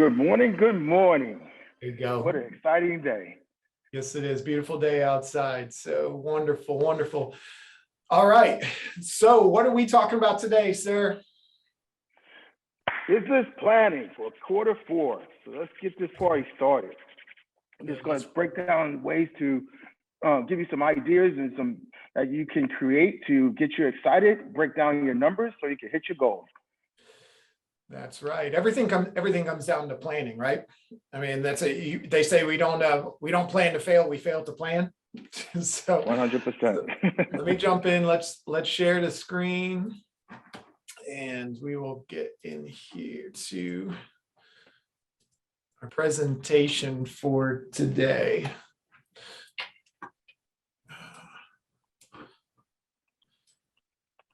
Good morning. Good morning. There you go. What an exciting day. Yes, it is. Beautiful day outside. So wonderful, wonderful. All right. So what are we talking about today, sir? Business planning for quarter four. So let's get this party started. I'm just going to break down ways to give you some ideas and some that you can create to get you excited, break down your numbers so you can hit your goals. That's right. Everything comes down to planning, right? I mean, they say we don't plan to fail, we fail to plan. So 100%. Let me jump in. Let's share the screen and we will get in here to our presentation for today.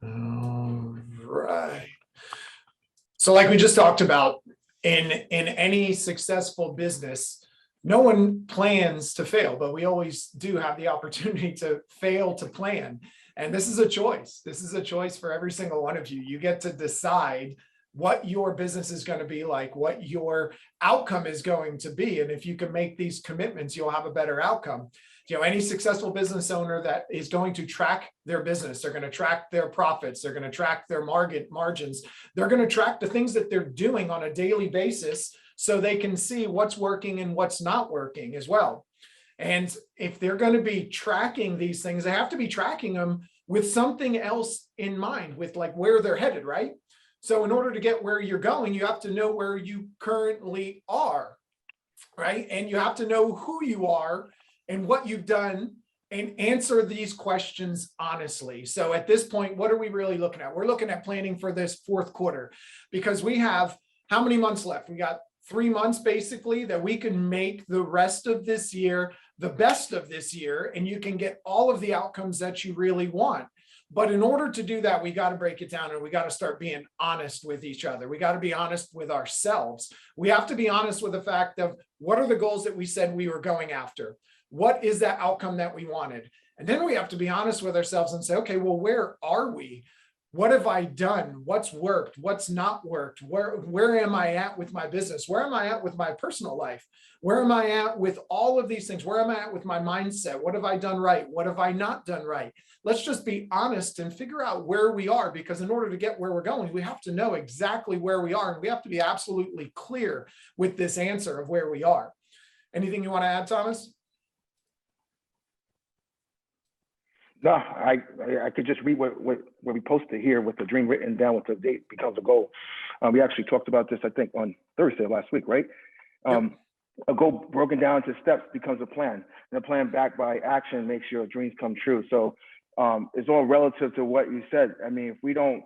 All right. So like we just talked about, in any successful business, no one plans to fail, but we always do have the opportunity to fail to plan. And this is a choice. This is a choice for every single one of you. You get to decide what your business is going to be like, what your outcome is going to be. And if you can make these commitments, you'll have a better outcome. You know, any successful business owner that is going to track their business, they're going to track their profits, they're going to track their margins, they're going to track the things that they're doing on a daily basis so they can see what's working and what's not working as well. And if they're going to be tracking these things, they have to be tracking them with something else in mind, with like where they're headed, right? So in order to get where you're going, you have to know where you currently are, right? And you have to know who you are and what you've done and answer these questions honestly. So at this point, what are we really looking at? We're looking at planning for this fourth quarter because we have how many months left? We got 3 months basically that we can make the rest of this year the best of this year, and you can get all of the outcomes that you really want. But in order to do that, we got to break it down and we got to start being honest with each other. We got to be honest with ourselves. We have to be honest with the fact of what are the goals that we said we were going after? What is that outcome that we wanted? And then we have to be honest with ourselves and say, okay, well, where are we? What have I done? What's worked? What's not worked? Where am I at with my business? Where am I at with my personal life? Where am I at with all of these things? Where am I at with my mindset? What have I done right? What have I not done right? Let's just be honest and figure out where we are, because in order to get where we're going, we have to know exactly where we are. And we have to be absolutely clear with this answer of where we are. Anything you want to add, Thomas? No, I could just read what we posted here with the dream written down with the date becomes a goal. We actually talked about this, I think, on Thursday of last week, right? Yep. A goal broken down into steps becomes a plan, and a plan backed by action makes your dreams come true. So it's all relative to what you said. I mean, if we don't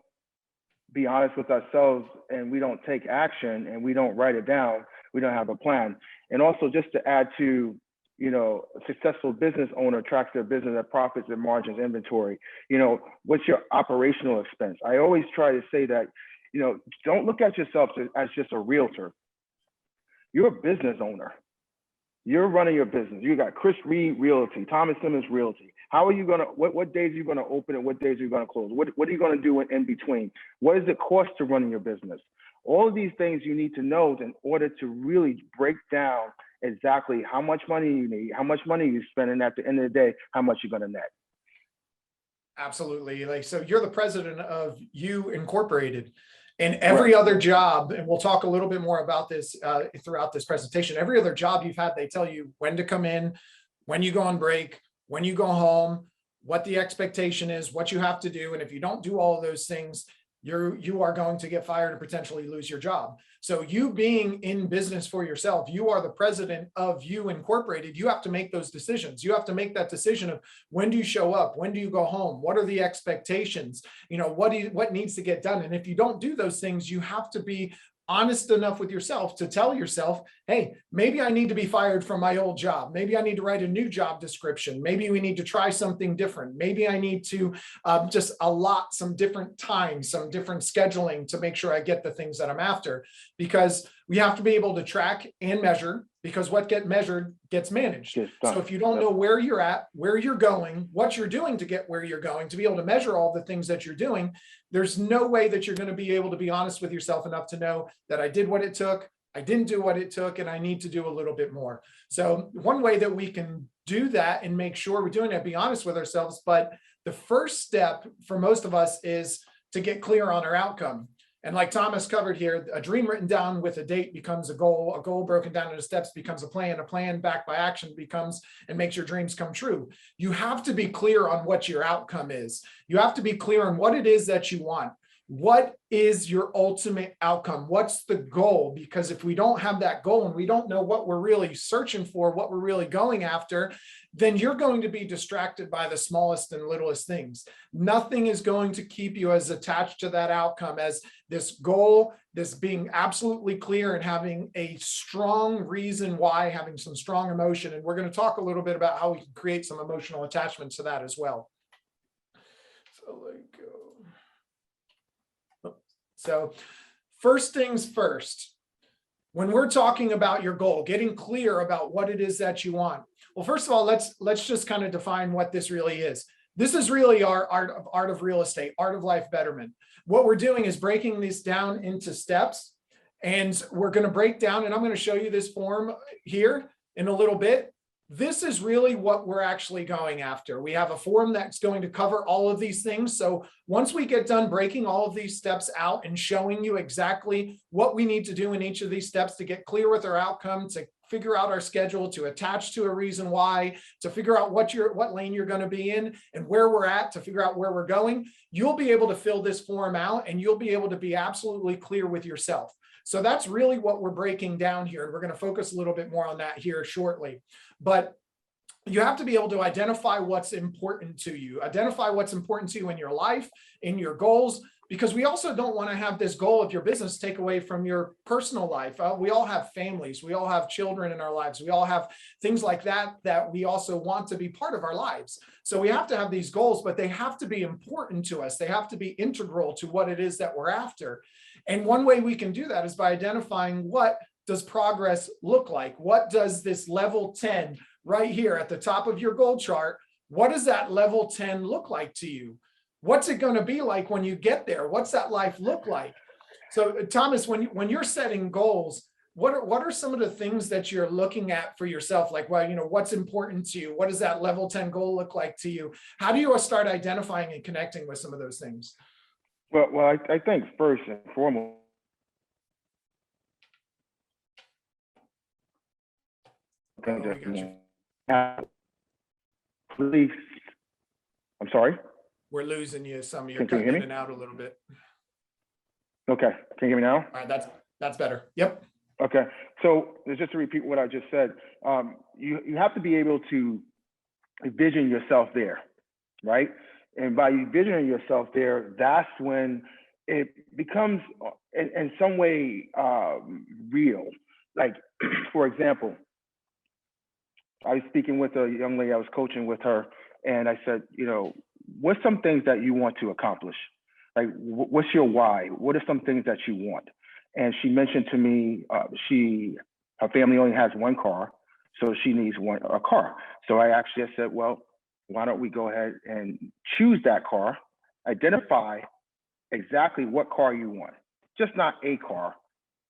be honest with ourselves and we don't take action and we don't write it down, we don't have a plan. And also just to add to, you know, a successful business owner tracks their business at profits and margins, inventory. You know, what's your operational expense? I always try to say that, you know, don't look at yourself as just a realtor. You're a business owner. You're running your business. You got Chris Reed Realty, Thomas Simmons Realty. How are you gonna? What days are you gonna open and what days are you gonna close? What are you gonna do in between? What does it cost to run your business? All of these things you need to know in order to really break down exactly how much money you need, how much money you spend, and at the end of the day, how much you're going to net. Absolutely. Like, so you're the president of You Incorporated, and every other job, and we'll talk a little bit more about this throughout this presentation, every other job you've had, they tell you when to come in, when you go on break, when you go home, what the expectation is, what you have to do. And if you don't do all of those things, you are going to get fired and potentially lose your job. So you being in business for yourself, you are the president of You Incorporated. You have to make those decisions. You have to make that decision of when do you show up? When do you go home? What are the expectations? You know, what needs to get done? And if you don't do those things, you have to be honest enough with yourself to tell yourself, hey, maybe I need to be fired from my old job. Maybe I need to write a new job description. Maybe we need to try something different. Maybe I need to just allot some different time, some different scheduling to make sure I get the things that I'm after, because we have to be able to track and measure, because what gets measured gets managed. So if you don't know where you're at, where you're going, what you're doing to get where you're going, to be able to measure all the things that you're doing, there's no way that you're going to be able to be honest with yourself enough to know that I did what it took, I didn't do what it took, and I need to do a little bit more. So one way that we can do that and make sure we're doing it, be honest with ourselves, but the first step for most of us is to get clear on our outcome. And like Thomas covered here, a dream written down with a date becomes a goal broken down into steps becomes a plan backed by action becomes and makes your dreams come true. You have to be clear on what your outcome is. You have to be clear on what it is that you want. What is your ultimate outcome? What's the goal? Because if we don't have that goal and we don't know what we're really searching for, what we're really going after, then you're going to be distracted by the smallest and littlest things. Nothing is going to keep you as attached to that outcome as this goal, this being absolutely clear and having a strong reason why, having some strong emotion. And we're going to talk a little bit about how we can create some emotional attachment to that as well. So first things first, when we're talking about your goal, getting clear about what it is that you want. Well, first of all, let's just kind of define what this really is. This is really our art of real estate, art of life betterment. What we're doing is breaking this down into steps, and we're going to break down, and I'm going to show you this form here in a little bit. This is really what we're actually going after. We have a form that's going to cover all of these things. So once we get done breaking all of these steps out and showing you exactly what we need to do in each of these steps to get clear with our outcome, to figure out our schedule, to attach to a reason why, to figure out what lane you're going to be in and where we're at, to figure out where we're going, you'll be able to fill this form out and you'll be able to be absolutely clear with yourself. So that's really what we're breaking down here. And we're going to focus a little bit more on that here shortly. But you have to be able to identify what's important to you, identify what's important to you in your life, in your goals, because we also don't want to have this goal of your business take away from your personal life. We all have families. We all have children in our lives. We all have things like that that we also want to be part of our lives. So we have to have these goals, but they have to be important to us. They have to be integral to what it is that we're after. And one way we can do that is by identifying what does progress look like? What does this level 10 right here at the top of your goal chart, what does that level 10 look like to you? What's it going to be like when you get there? What's that life look like? So Thomas, when you're setting goals, what are some of the things that you're looking at for yourself? Like, well, what's important to you? What does that level 10 goal look like to you? How do you start identifying and connecting with some of those things? Well, I think first and foremost, please, I'm sorry. We're losing you some. You're Can you cutting hear in me? and out a little bit. Okay, can you hear me now? All right, that's better. Yep. Okay, so just to repeat what I just said, you have to be able to envision yourself there, right? And by envisioning yourself there, that's when it becomes in some way real. Like, for example, I was speaking with a young lady, I was coaching with her, and I said, what's some things that you want to accomplish? Like, what's your why? What are some things that you want? And she mentioned to me, her family only has one car, so she needs a car. So I said, well, why don't we go ahead and choose that car, identify exactly what car you want, just not a car,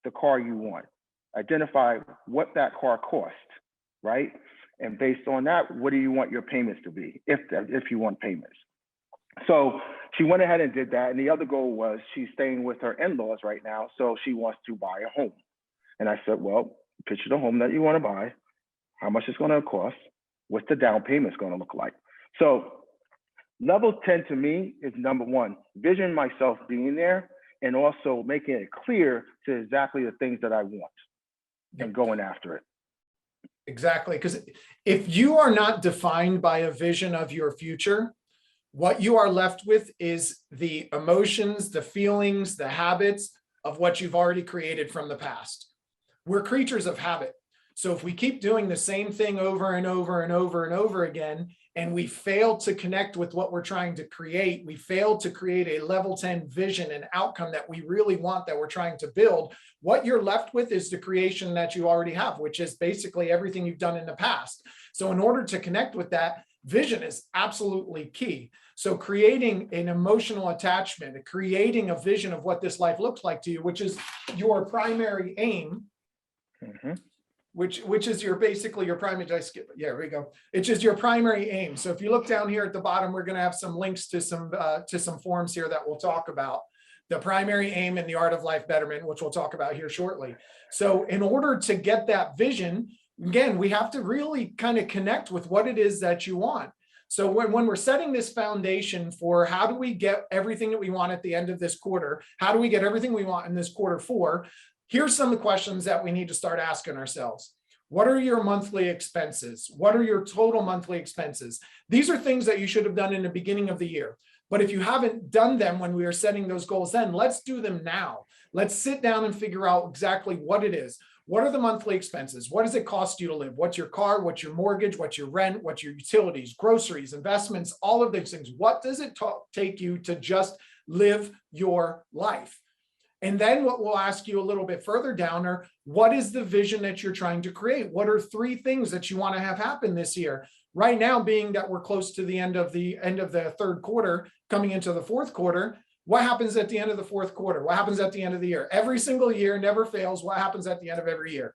the car you want. Identify what that car costs, right? And based on that, what do you want your payments to be, if you want payments? So she went ahead and did that. And the other goal was she's staying with her in-laws right now, so she wants to buy a home. And I said, well, picture the home that you want to buy, how much it's going to cost, what's the down payment's going to look like. So level 10 to me is number one, vision myself being there and also making it clear to exactly the things that I want and going after it. Exactly. Because if you are not defined by a vision of your future, what you are left with is the emotions, the feelings, the habits of what you've already created from the past. We're creatures of habit. So if we keep doing the same thing over and over and over and over again, and we fail to connect with what we're trying to create, we fail to create a level 10 vision and outcome that we really want, that we're trying to build, what you're left with is the creation that you already have, which is basically everything you've done in the past. So in order to connect with that, vision is absolutely key. So creating an emotional attachment, creating a vision of what this life looks like to you, which is your primary aim, Mhm. which is your basically your primary, did I skip it? Yeah, there we go. It's just your primary aim. So if you look down here at the bottom, we're going to have some links to some forms here that we'll talk about. The primary aim and the art of life betterment, which we'll talk about here shortly. So in order to get that vision, again, we have to really kind of connect with what it is that you want. So when we're setting this foundation for how do we get everything that we want at the end of this quarter, how do we get everything we want in this quarter four, here's some of the questions that we need to start asking ourselves. What are your monthly expenses? What are your total monthly expenses? These are things that you should have done in the beginning of the year. But if you haven't done them when we were setting those goals then, let's do them now. Let's sit down and figure out exactly what it is. What are the monthly expenses? What does it cost you to live? What's your car? What's your mortgage? What's your rent? What's your utilities, groceries, investments, all of these things? What does it take you to just live your life? And then what we'll ask you a little bit further down are, what is the vision that you're trying to create? What are 3 things that you want to have happen this year? Right now, being that we're close to the end of the third quarter, coming into the fourth quarter, what happens at the end of the fourth quarter? What happens at the end of the year? Every single year never fails. What happens at the end of every year?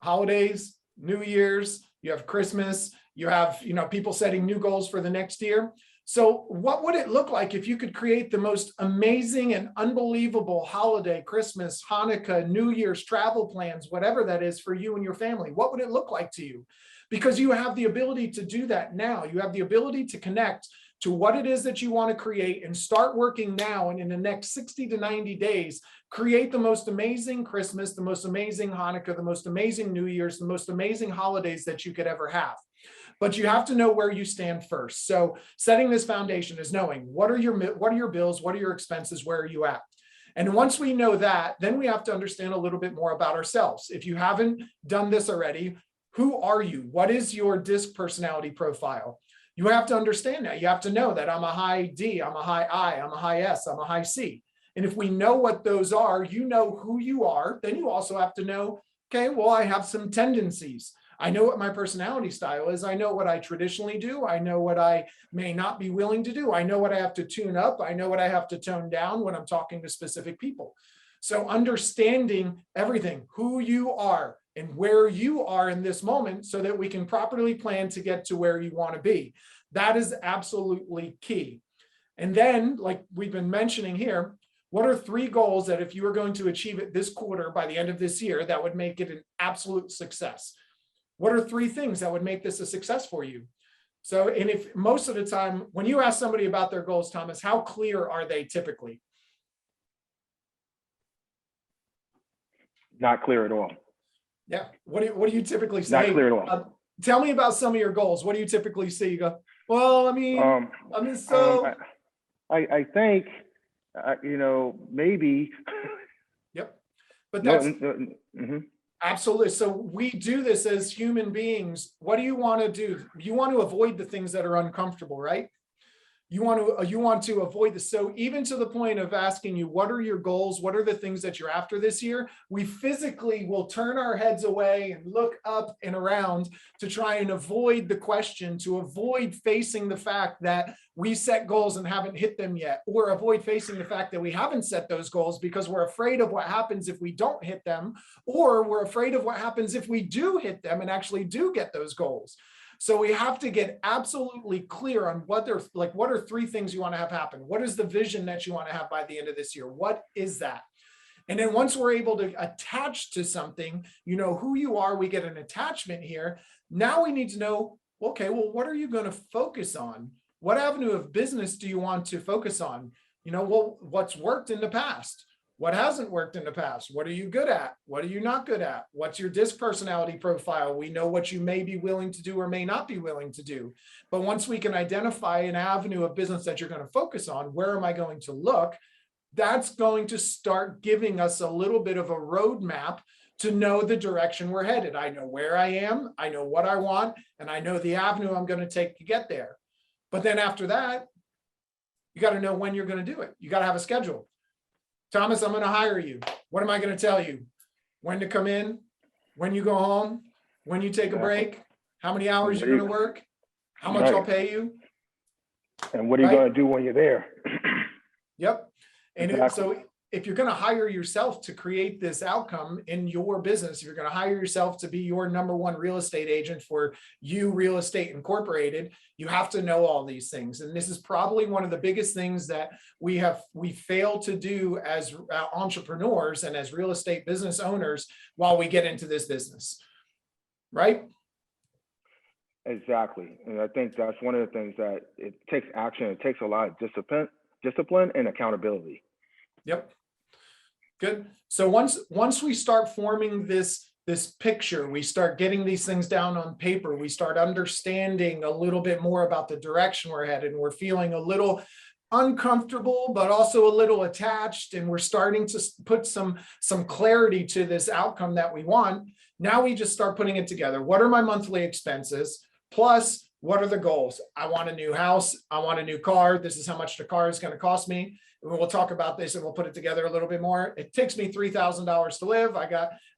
Holidays, New Year's, you have Christmas, you have, people setting new goals for the next year. So what would it look like if you could create the most amazing and unbelievable holiday, Christmas, Hanukkah, New Year's travel plans, whatever that is for you and your family? What would it look like to you? Because you have the ability to do that now. You have the ability to connect to what it is that you want to create and start working now. And in the next 60 to 90 days, create the most amazing Christmas, the most amazing Hanukkah, the most amazing New Year's, the most amazing holidays that you could ever have. But you have to know where you stand first. So setting this foundation is knowing what are your bills, what are your expenses, where are you at? And once we know that, then we have to understand a little bit more about ourselves. If you haven't done this already, who are you? What is your DISC personality profile? You have to understand that. You have to know that I'm a high D, I'm a high I, I'm a high S, I'm a high C. And if we know what those are, you know who you are, then you also have to know, okay, well, I have some tendencies. I know what my personality style is. I know what I traditionally do. I know what I may not be willing to do. I know what I have to tune up. I know what I have to tone down when I'm talking to specific people. So understanding everything, who you are and where you are in this moment so that we can properly plan to get to where you want to be. That is absolutely key. And then, like we've been mentioning here, what are 3 goals that if you were going to achieve it this quarter by the end of this year, that would make it an absolute success? What are 3 things that would make this a success for you? So, and if most of the time, when you ask somebody about their goals, Thomas, how clear are they typically? Not clear at all. Yeah. What do you typically say? Not clear at all. Tell me about some of your goals. What do you typically see? You go, well, I think, maybe. Yep. But that's mm-hmm. Absolutely. So we do this as human beings. What do you want to do? You want to avoid the things that are uncomfortable, right? You want to avoid this. So even to the point of asking you, what are your goals? What are the things that you're after this year? We physically will turn our heads away and look up and around to try and avoid the question, to avoid facing the fact that we set goals and haven't hit them yet, or avoid facing the fact that we haven't set those goals because we're afraid of what happens if we don't hit them, or we're afraid of what happens if we do hit them and actually do get those goals. So we have to get absolutely clear on what are 3 things you want to have happen? What is the vision that you want to have by the end of this year? What is that? And then once we're able to attach to something, you know who you are, we get an attachment here. Now we need to know, okay, well, what are you going to focus on? What avenue of business do you want to focus on? Well, what's worked in the past? What hasn't worked in the past? What are you good at? What are you not good at? What's your DISC personality profile? We know what you may be willing to do or may not be willing to do. But once we can identify an avenue of business that you're going to focus on, where am I going to look? That's going to start giving us a little bit of a roadmap to know the direction we're headed. I know where I am, I know what I want, and I know the avenue I'm going to take to get there. But then after that, you got to know when you're going to do it. You got to have a schedule. Thomas, I'm going to hire you. What am I going to tell you? When to come in, when you go home, when you take a break, how many hours you're going to work, how much I'll pay you. And what are you going to do when you're there? Yep. And exactly. so if you're going to hire yourself to create this outcome in your business, if you're going to hire yourself to be your #1 real estate agent for you Real Estate Incorporated, you have to know all these things. And this is probably one of the biggest things that we fail to do as entrepreneurs and as real estate business owners while we get into this business, right? Exactly. And I think that's one of the things that it takes action. It takes a lot of discipline and accountability. Yep. Good. So once we start forming this picture, we start getting these things down on paper, we start understanding a little bit more about the direction we're headed, and we're feeling a little uncomfortable, but also a little attached, and we're starting to put some clarity to this outcome that we want. Now we just start putting it together. What are my monthly expenses? Plus, what are the goals? I want a new house. I want a new car. This is how much the car is going to cost me. We'll talk about this and we'll put it together a little bit more. It takes me $3,000 to live.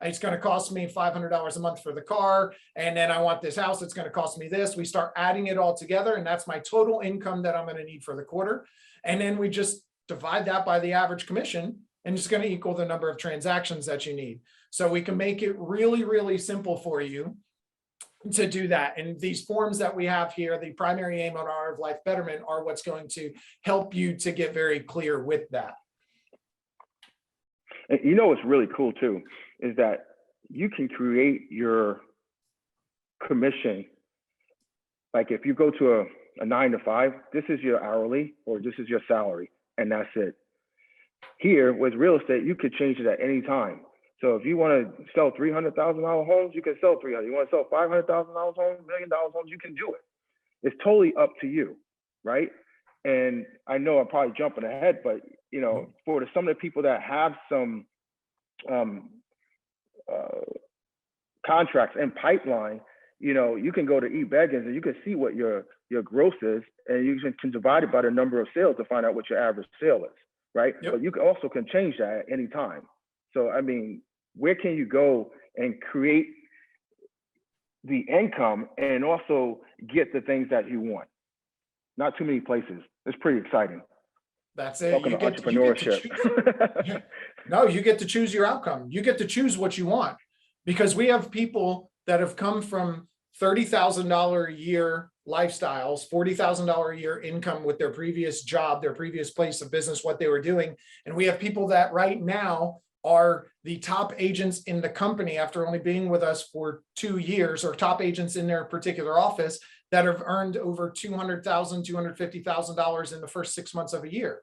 It's going to cost me $500 a month for the car. And then I want this house. It's going to cost me this. We start adding it all together, and that's my total income that I'm going to need for the quarter. And then we just divide that by the average commission, and it's going to equal the number of transactions that you need. So we can make it really, really simple for you to do that. And these forms that we have here, the primary aim on Art of Life Betterment, are what's going to help you to get very clear with that. And you know what's really cool too is that you can create your commission. Like if you go to a 9 to 5, this is your hourly or this is your salary, and that's it. Here with real estate, you could change it at any time. So if you want to sell $300,000 homes, you can sell 300. You want to sell $500,000 homes, $1 million homes, you can do it. It's totally up to you, right? And I know I'm probably jumping ahead, but you know, for some of the people that have some contracts and pipeline, you know, you can go to Beggins and you can see what your gross is, and you can divide it by the number of sales to find out what your average sale is, right? Yep. But you can also change that at any time. So, I mean, where can you go and create the income and also get the things that you want? Not too many places. It's pretty exciting. That's it. Talking about entrepreneurship. No, you get to choose your outcome. You get to choose what you want, because we have people that have come from $30,000 a year lifestyles, $40,000 a year income with their previous job, their previous place of business, what they were doing. And we have people that right now are the top agents in the company after only being with us for 2 years, or top agents in their particular office that have earned over $200,000, $250,000 in the first 6 months of a year,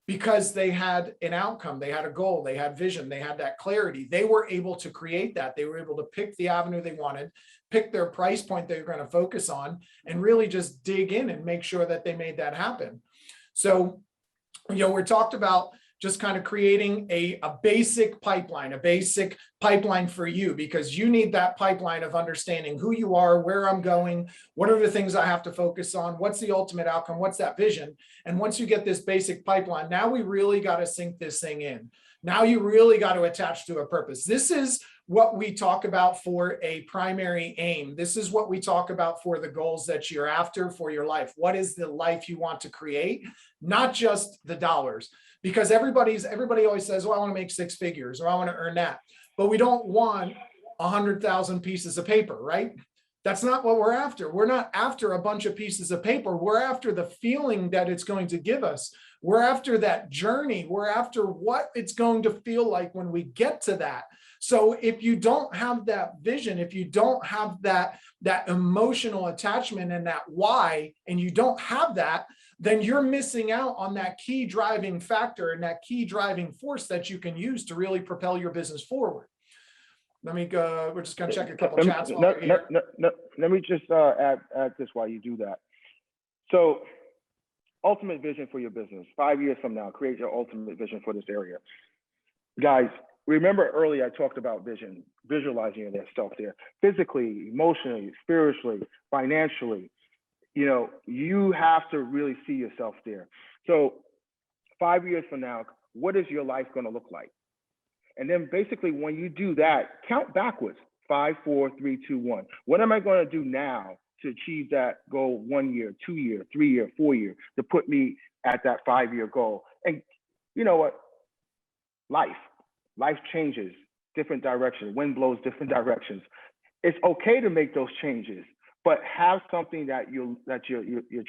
because they had an outcome, they had a goal, they had vision, they had that clarity. They were able to create that. They were able to pick the avenue they wanted, pick their price point they were going to focus on, and really just dig in and make sure that they made that happen. So, you know, we're talked about just kind of creating a basic pipeline for you, because you need that pipeline of understanding who you are, where I'm going, what are the things I have to focus on, what's the ultimate outcome, what's that vision. And once you get this basic pipeline, now we really got to sink this thing in. Now you really got to attach to a purpose. This is what we talk about for a primary aim. This is what we talk about for the goals that you're after for your life. What is the life you want to create? Not just the dollars. Because everybody always says, oh, I want to make 6 figures, or I want to earn that. But we don't want 100,000 pieces of paper, right? That's not what we're after. We're not after a bunch of pieces of paper. We're after the feeling that it's going to give us. We're after that journey. We're after what it's going to feel like when we get to that. So if you don't have that vision, if you don't have that emotional attachment and that why, and you don't have that, then you're missing out on that key driving factor and that key driving force that you can use to really propel your business forward. Let me go. We're just going to check a couple chats while we're here. Let me just add this while you do that. So, ultimate vision for your business. 5 years from now, create your ultimate vision for this area. Guys, remember earlier I talked about vision, visualizing yourself there, physically, emotionally, spiritually, financially. You know, you have to really see yourself there. So 5 years from now, what is your life going to look like? And then basically when you do that, count backwards, 5, 4, 3, 2, 1. What am I going to do now to achieve that goal 1 year, 2 year, 3 year, 4 year, to put me at that 5 year goal? And you know what? life. Life changes, different directions. Wind blows different directions. It's okay to make those changes, but have something that you're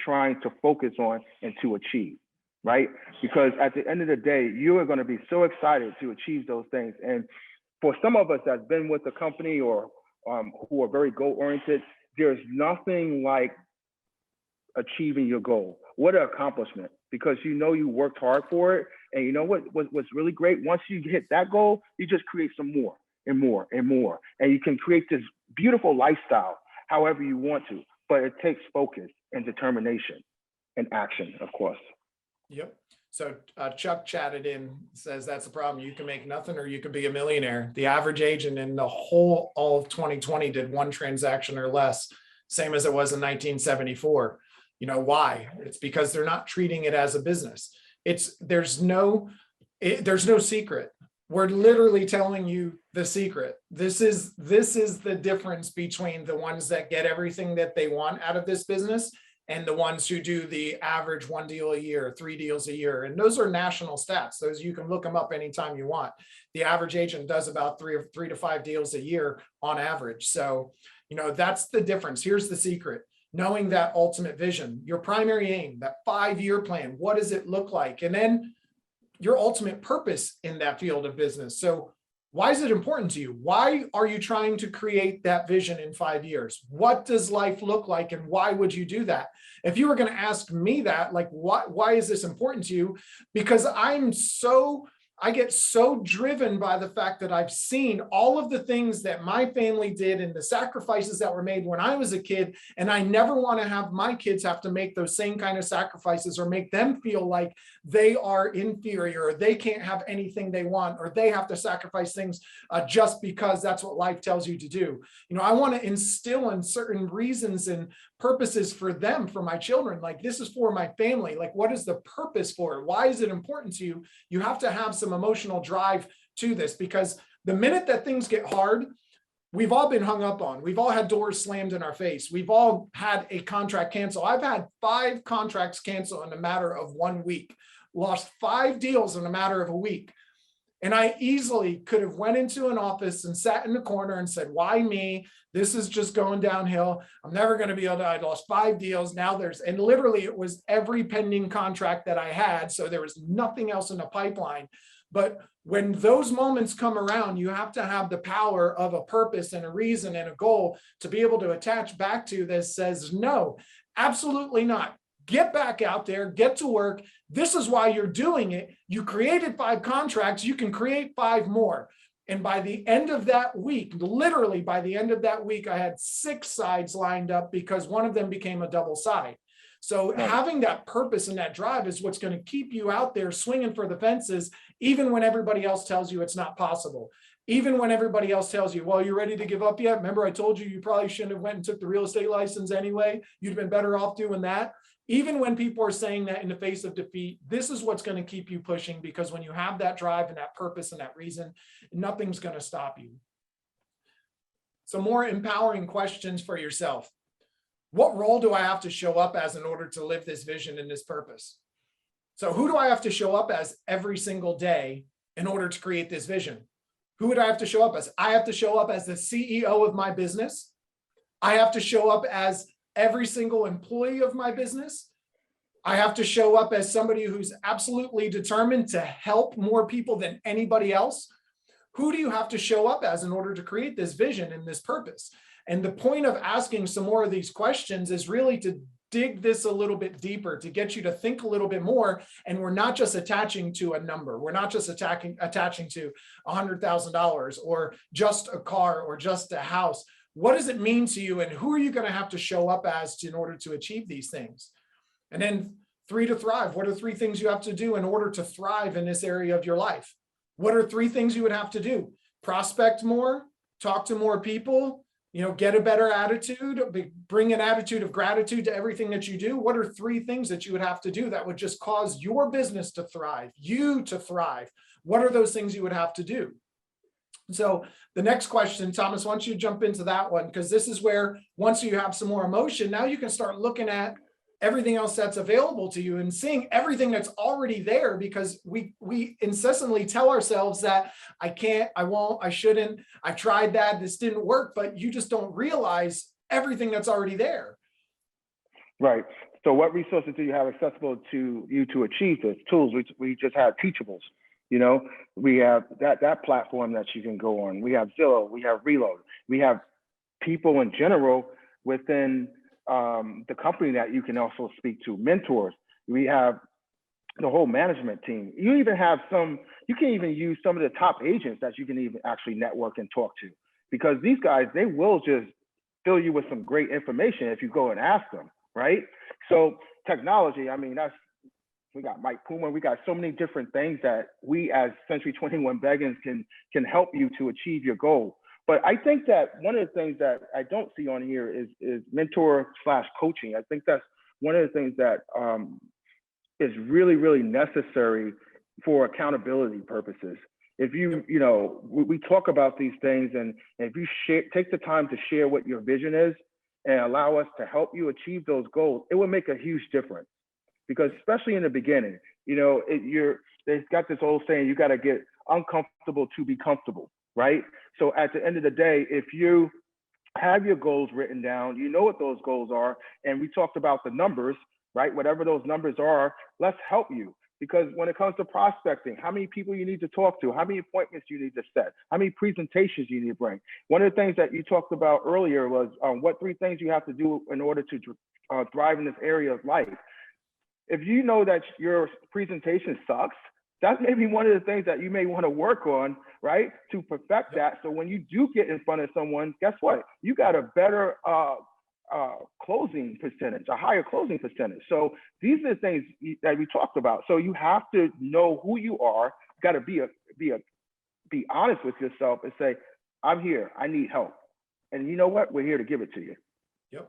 trying to focus on and to achieve, right? Because at the end of the day, you are going to be so excited to achieve those things. And for some of us that's been with the company or who are very goal oriented, there's nothing like achieving your goal. What an accomplishment, because you know you worked hard for it. And you know what's really great? Once you hit that goal, you just create some more and more and more. And you can create this beautiful lifestyle however you want to, but it takes focus and determination and action, of course. Yep. So Chuck chatted in, says that's the problem. You can make nothing or you can be a millionaire. The average agent in the whole all of 2020 did one transaction or less, same as it was in 1974. You know why? It's because they're not treating it as a business. There's no secret. We're literally telling you the secret. This is the difference between the ones that get everything that they want out of this business and the ones who do the average 1 deal a year, 3 deals a year. And those are national stats. Those, you can look them up anytime you want. The average agent does about 3 to 5 deals a year on average. So, you know, that's the difference. Here's the secret. Knowing that ultimate vision, your primary aim, that 5-year plan, what does it look like? And then your ultimate purpose in that field of business. So why is it important to you? Why are you trying to create that vision in 5 years? What does life look like and why would you do that? If you were going to ask me that, like, why is this important to you? Because I get so driven by the fact that I've seen all of the things that my family did and the sacrifices that were made when I was a kid. And I never want to have my kids have to make those same kind of sacrifices or make them feel like they are inferior, or they can't have anything they want, or they have to sacrifice things just because that's what life tells you to do. You know, I want to instill in certain reasons and purposes for them, for my children. Like, this is for my family. Like, what is the purpose for it? Why is it important to you? You have to have some emotional drive to this, because the minute that things get hard, we've all been hung up on. We've all had doors slammed in our face. We've all had a contract cancel. I've had 5 contracts cancel in a matter of 1 week, lost 5 deals in a matter of a week. And I easily could have went into an office and sat in the corner and said, why me? This is just going downhill. I'm never going to be able to, I lost 5 deals. Now and literally it was every pending contract that I had. So there was nothing else in the pipeline. But when those moments come around, you have to have the power of a purpose and a reason and a goal to be able to attach back to this says, no, absolutely not. Get back out there, get to work. This is why you're doing it. You created 5 contracts, you can create 5 more. And by the end of that week, literally by the end of that week, I had 6 sides lined up because one of them became a double side. So having that purpose and that drive is what's going to keep you out there swinging for the fences, even when everybody else tells you it's not possible. Even when everybody else tells you, well, you're ready to give up yet? Remember, I told you probably shouldn't have went and took the real estate license anyway. You'd been better off doing that. Even when people are saying that in the face of defeat, this is what's going to keep you pushing, because when you have that drive and that purpose and that reason, nothing's going to stop you. So more empowering questions for yourself. What role do I have to show up as in order to live this vision and this purpose? So who do I have to show up as every single day in order to create this vision? Who would I have to show up as? I have to show up as the CEO of my business. I have to show up as every single employee of my business. I have to show up as somebody who's absolutely determined to help more people than anybody else. Who do you have to show up as in order to create this vision and this purpose? And the point of asking some more of these questions is really to dig this a little bit deeper, to get you to think a little bit more. And we're not just attaching to a number. We're not just attaching to $100,000 or just a car or just a house. What does it mean to you, and who are you going to have to show up as in order to achieve these things? And then 3 to thrive. What are 3 things you have to do in order to thrive in this area of your life? What are 3 things you would have to do? Prospect more, talk to more people, get a better attitude, bring an attitude of gratitude to everything that you do. What are 3 things that you would have to do that would just cause your business to thrive, you to thrive? What are those things you would have to do? So the next question, Thomas, why don't you jump into that one? Because this is where, once you have some more emotion, now you can start looking at everything else that's available to you and seeing everything that's already there, because we incessantly tell ourselves that I can't, I won't, I shouldn't, I tried that, this didn't work, but you just don't realize everything that's already there. Right. So what resources do you have accessible to you to achieve this? Tools. We just have Teachables. You know, we have that platform that you can go on. We have Zillow. We have Reload. We have people in general within the company that you can also speak to. Mentors. We have the whole management team. You even have you can even use some of the top agents that you can even actually network and talk to, because these guys, they will just fill you with some great information if you go and ask them, right? So technology, I mean, we got Mike Puma, we got so many different things that we as C21 Beggins can help you to achieve your goal. But I think that one of the things that I don't see on here is mentor/coaching. I think that's one of the things that is really, really necessary for accountability purposes. If we talk about these things, and if you take the time to share what your vision is and allow us to help you achieve those goals, it will make a huge difference. Because especially in the beginning, they've got this old saying, you got to get uncomfortable to be comfortable, right? So at the end of the day, if you have your goals written down, you know what those goals are, and we talked about the numbers, right? Whatever those numbers are, let's help you. Because when it comes to prospecting, how many people you need to talk to, how many appointments you need to set, how many presentations you need to bring. One of the things that you talked about earlier was what 3 things you have to do in order to thrive in this area of life. If you know that your presentation sucks, that's maybe one of the things that you may want to work on, right? To perfect that. So when you do get in front of someone, guess what? You got a better closing percentage, a higher closing percentage. So these are the things that we talked about. So you have to know who you are. Got to be honest with yourself and say, I'm here. I need help. And you know what? We're here to give it to you. Yep.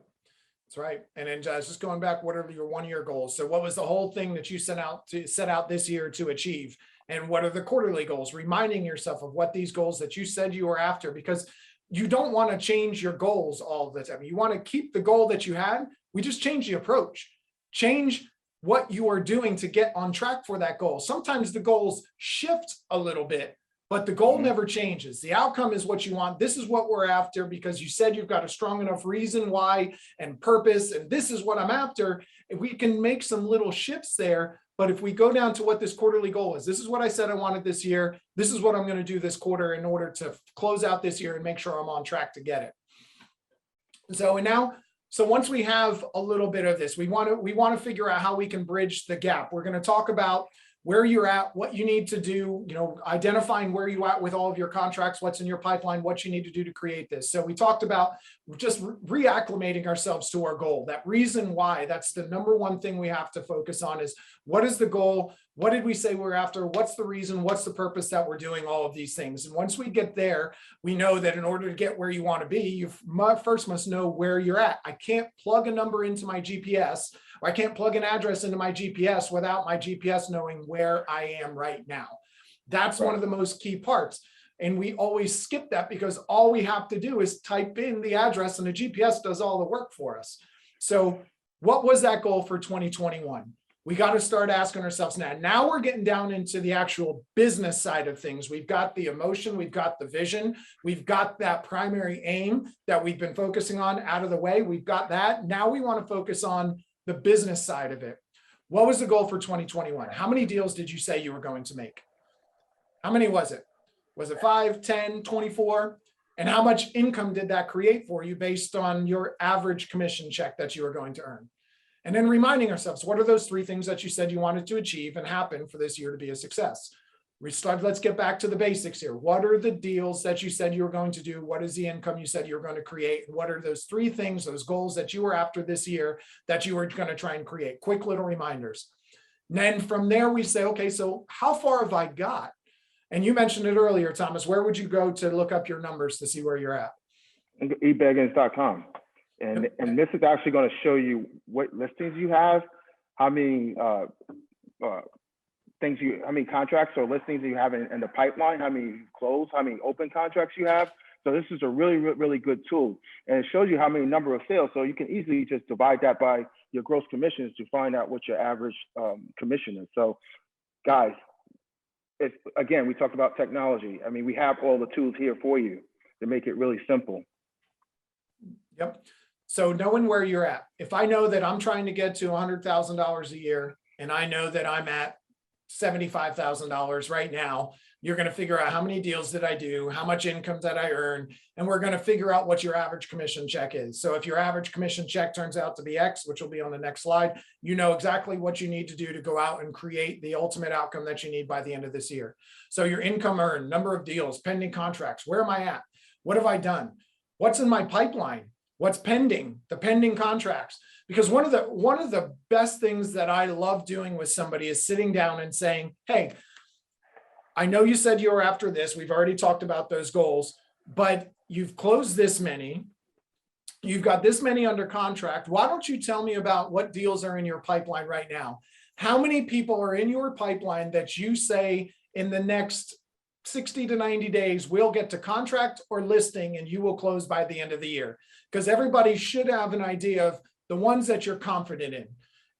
That's right. And then just going back, what are your 1-year goals? So what was the whole thing that you set out this year to achieve? And what are the quarterly goals? Reminding yourself of what these goals that you said you were after, because you don't want to change your goals all the time. You want to keep the goal that you had. We just change the approach, change what you are doing to get on track for that goal. Sometimes the goals shift a little bit, but the goal never changes. The outcome is what you want. This is what we're after, because you said you've got a strong enough reason why and purpose, and this is what I'm after. If we can make some little shifts there, but if we go down to what this quarterly goal is, this is what I said I wanted this year. This is what I'm going to do this quarter in order to close out this year and make sure I'm on track to get it. So once we have a little bit of this, we want to figure out how we can bridge the gap. We're going to talk about where you're at, what you need to do, identifying where you're at with all of your contracts, what's in your pipeline, what you need to do to create this. So we talked about just reacclimating ourselves to our goal. That reason why, that's the number one thing we have to focus on is, what is the goal? What did we say we're after? What's the reason? What's the purpose that we're doing all of these things? And once we get there, we know that in order to get where you want to be, you first must know where you're at. I can't plug a number into my GPS, or I can't plug an address into my GPS without my GPS knowing where I am right now. That's one of the most key parts. And we always skip that because all we have to do is type in the address and the GPS does all the work for us. So what was that goal for 2021? We got to start asking ourselves now we're getting down into the actual business side of things. We've got the emotion, we've got the vision, we've got that primary aim that we've been focusing on out of the way. We've got that. Now we want to focus on the business side of it. What was the goal for 2021? How many deals did you say you were going to make? How many was it? Was it 5, 10, 24? And how much income did that create for you based on your average commission check that you were going to earn? And then reminding ourselves, what are those 3 things that you said you wanted to achieve and happen for this year to be a success? Let's get back to the basics here. What are the deals that you said you were going to do? What is the income you said you were going to create? And what are those 3 things, those goals that you were after this year that you were going to try and create? Quick little reminders. And then from there, we say, okay, so how far have I got? And you mentioned it earlier, Thomas. Where would you go to look up your numbers to see where you're at? ebeggins.com. And this is actually going to show you what listings you have, how many how many contracts or listings you have in the pipeline, how many closed, how many open contracts you have. So this is a really, really good tool. And it shows you how many number of sales. So you can easily just divide that by your gross commissions to find out what your average commission is. So guys, it's, again, we talked about technology. I mean, we have all the tools here for you to make it really simple. Yep. So knowing where you're at, if I know that I'm trying to get to $100,000 a year and I know that I'm at $75,000 right now, you're going to figure out how many deals did I do, how much income did I earn, and we're going to figure out what your average commission check is. So if your average commission check turns out to be X, which will be on the next slide, you know exactly what you need to do to go out and create the ultimate outcome that you need by the end of this year. So your income earned, number of deals, pending contracts, where am I at? What have I done? What's in my pipeline? What's pending, the pending contracts? Because one of the best things that I love doing with somebody is sitting down and saying, hey, I know you said you were after this. We've already talked about those goals, but you've closed this many. You've got this many under contract. Why don't you tell me about what deals are in your pipeline right now? How many people are in your pipeline that you say in the next 60 to 90 days will get to contract or listing and you will close by the end of the year? Because everybody should have an idea of the ones that you're confident in.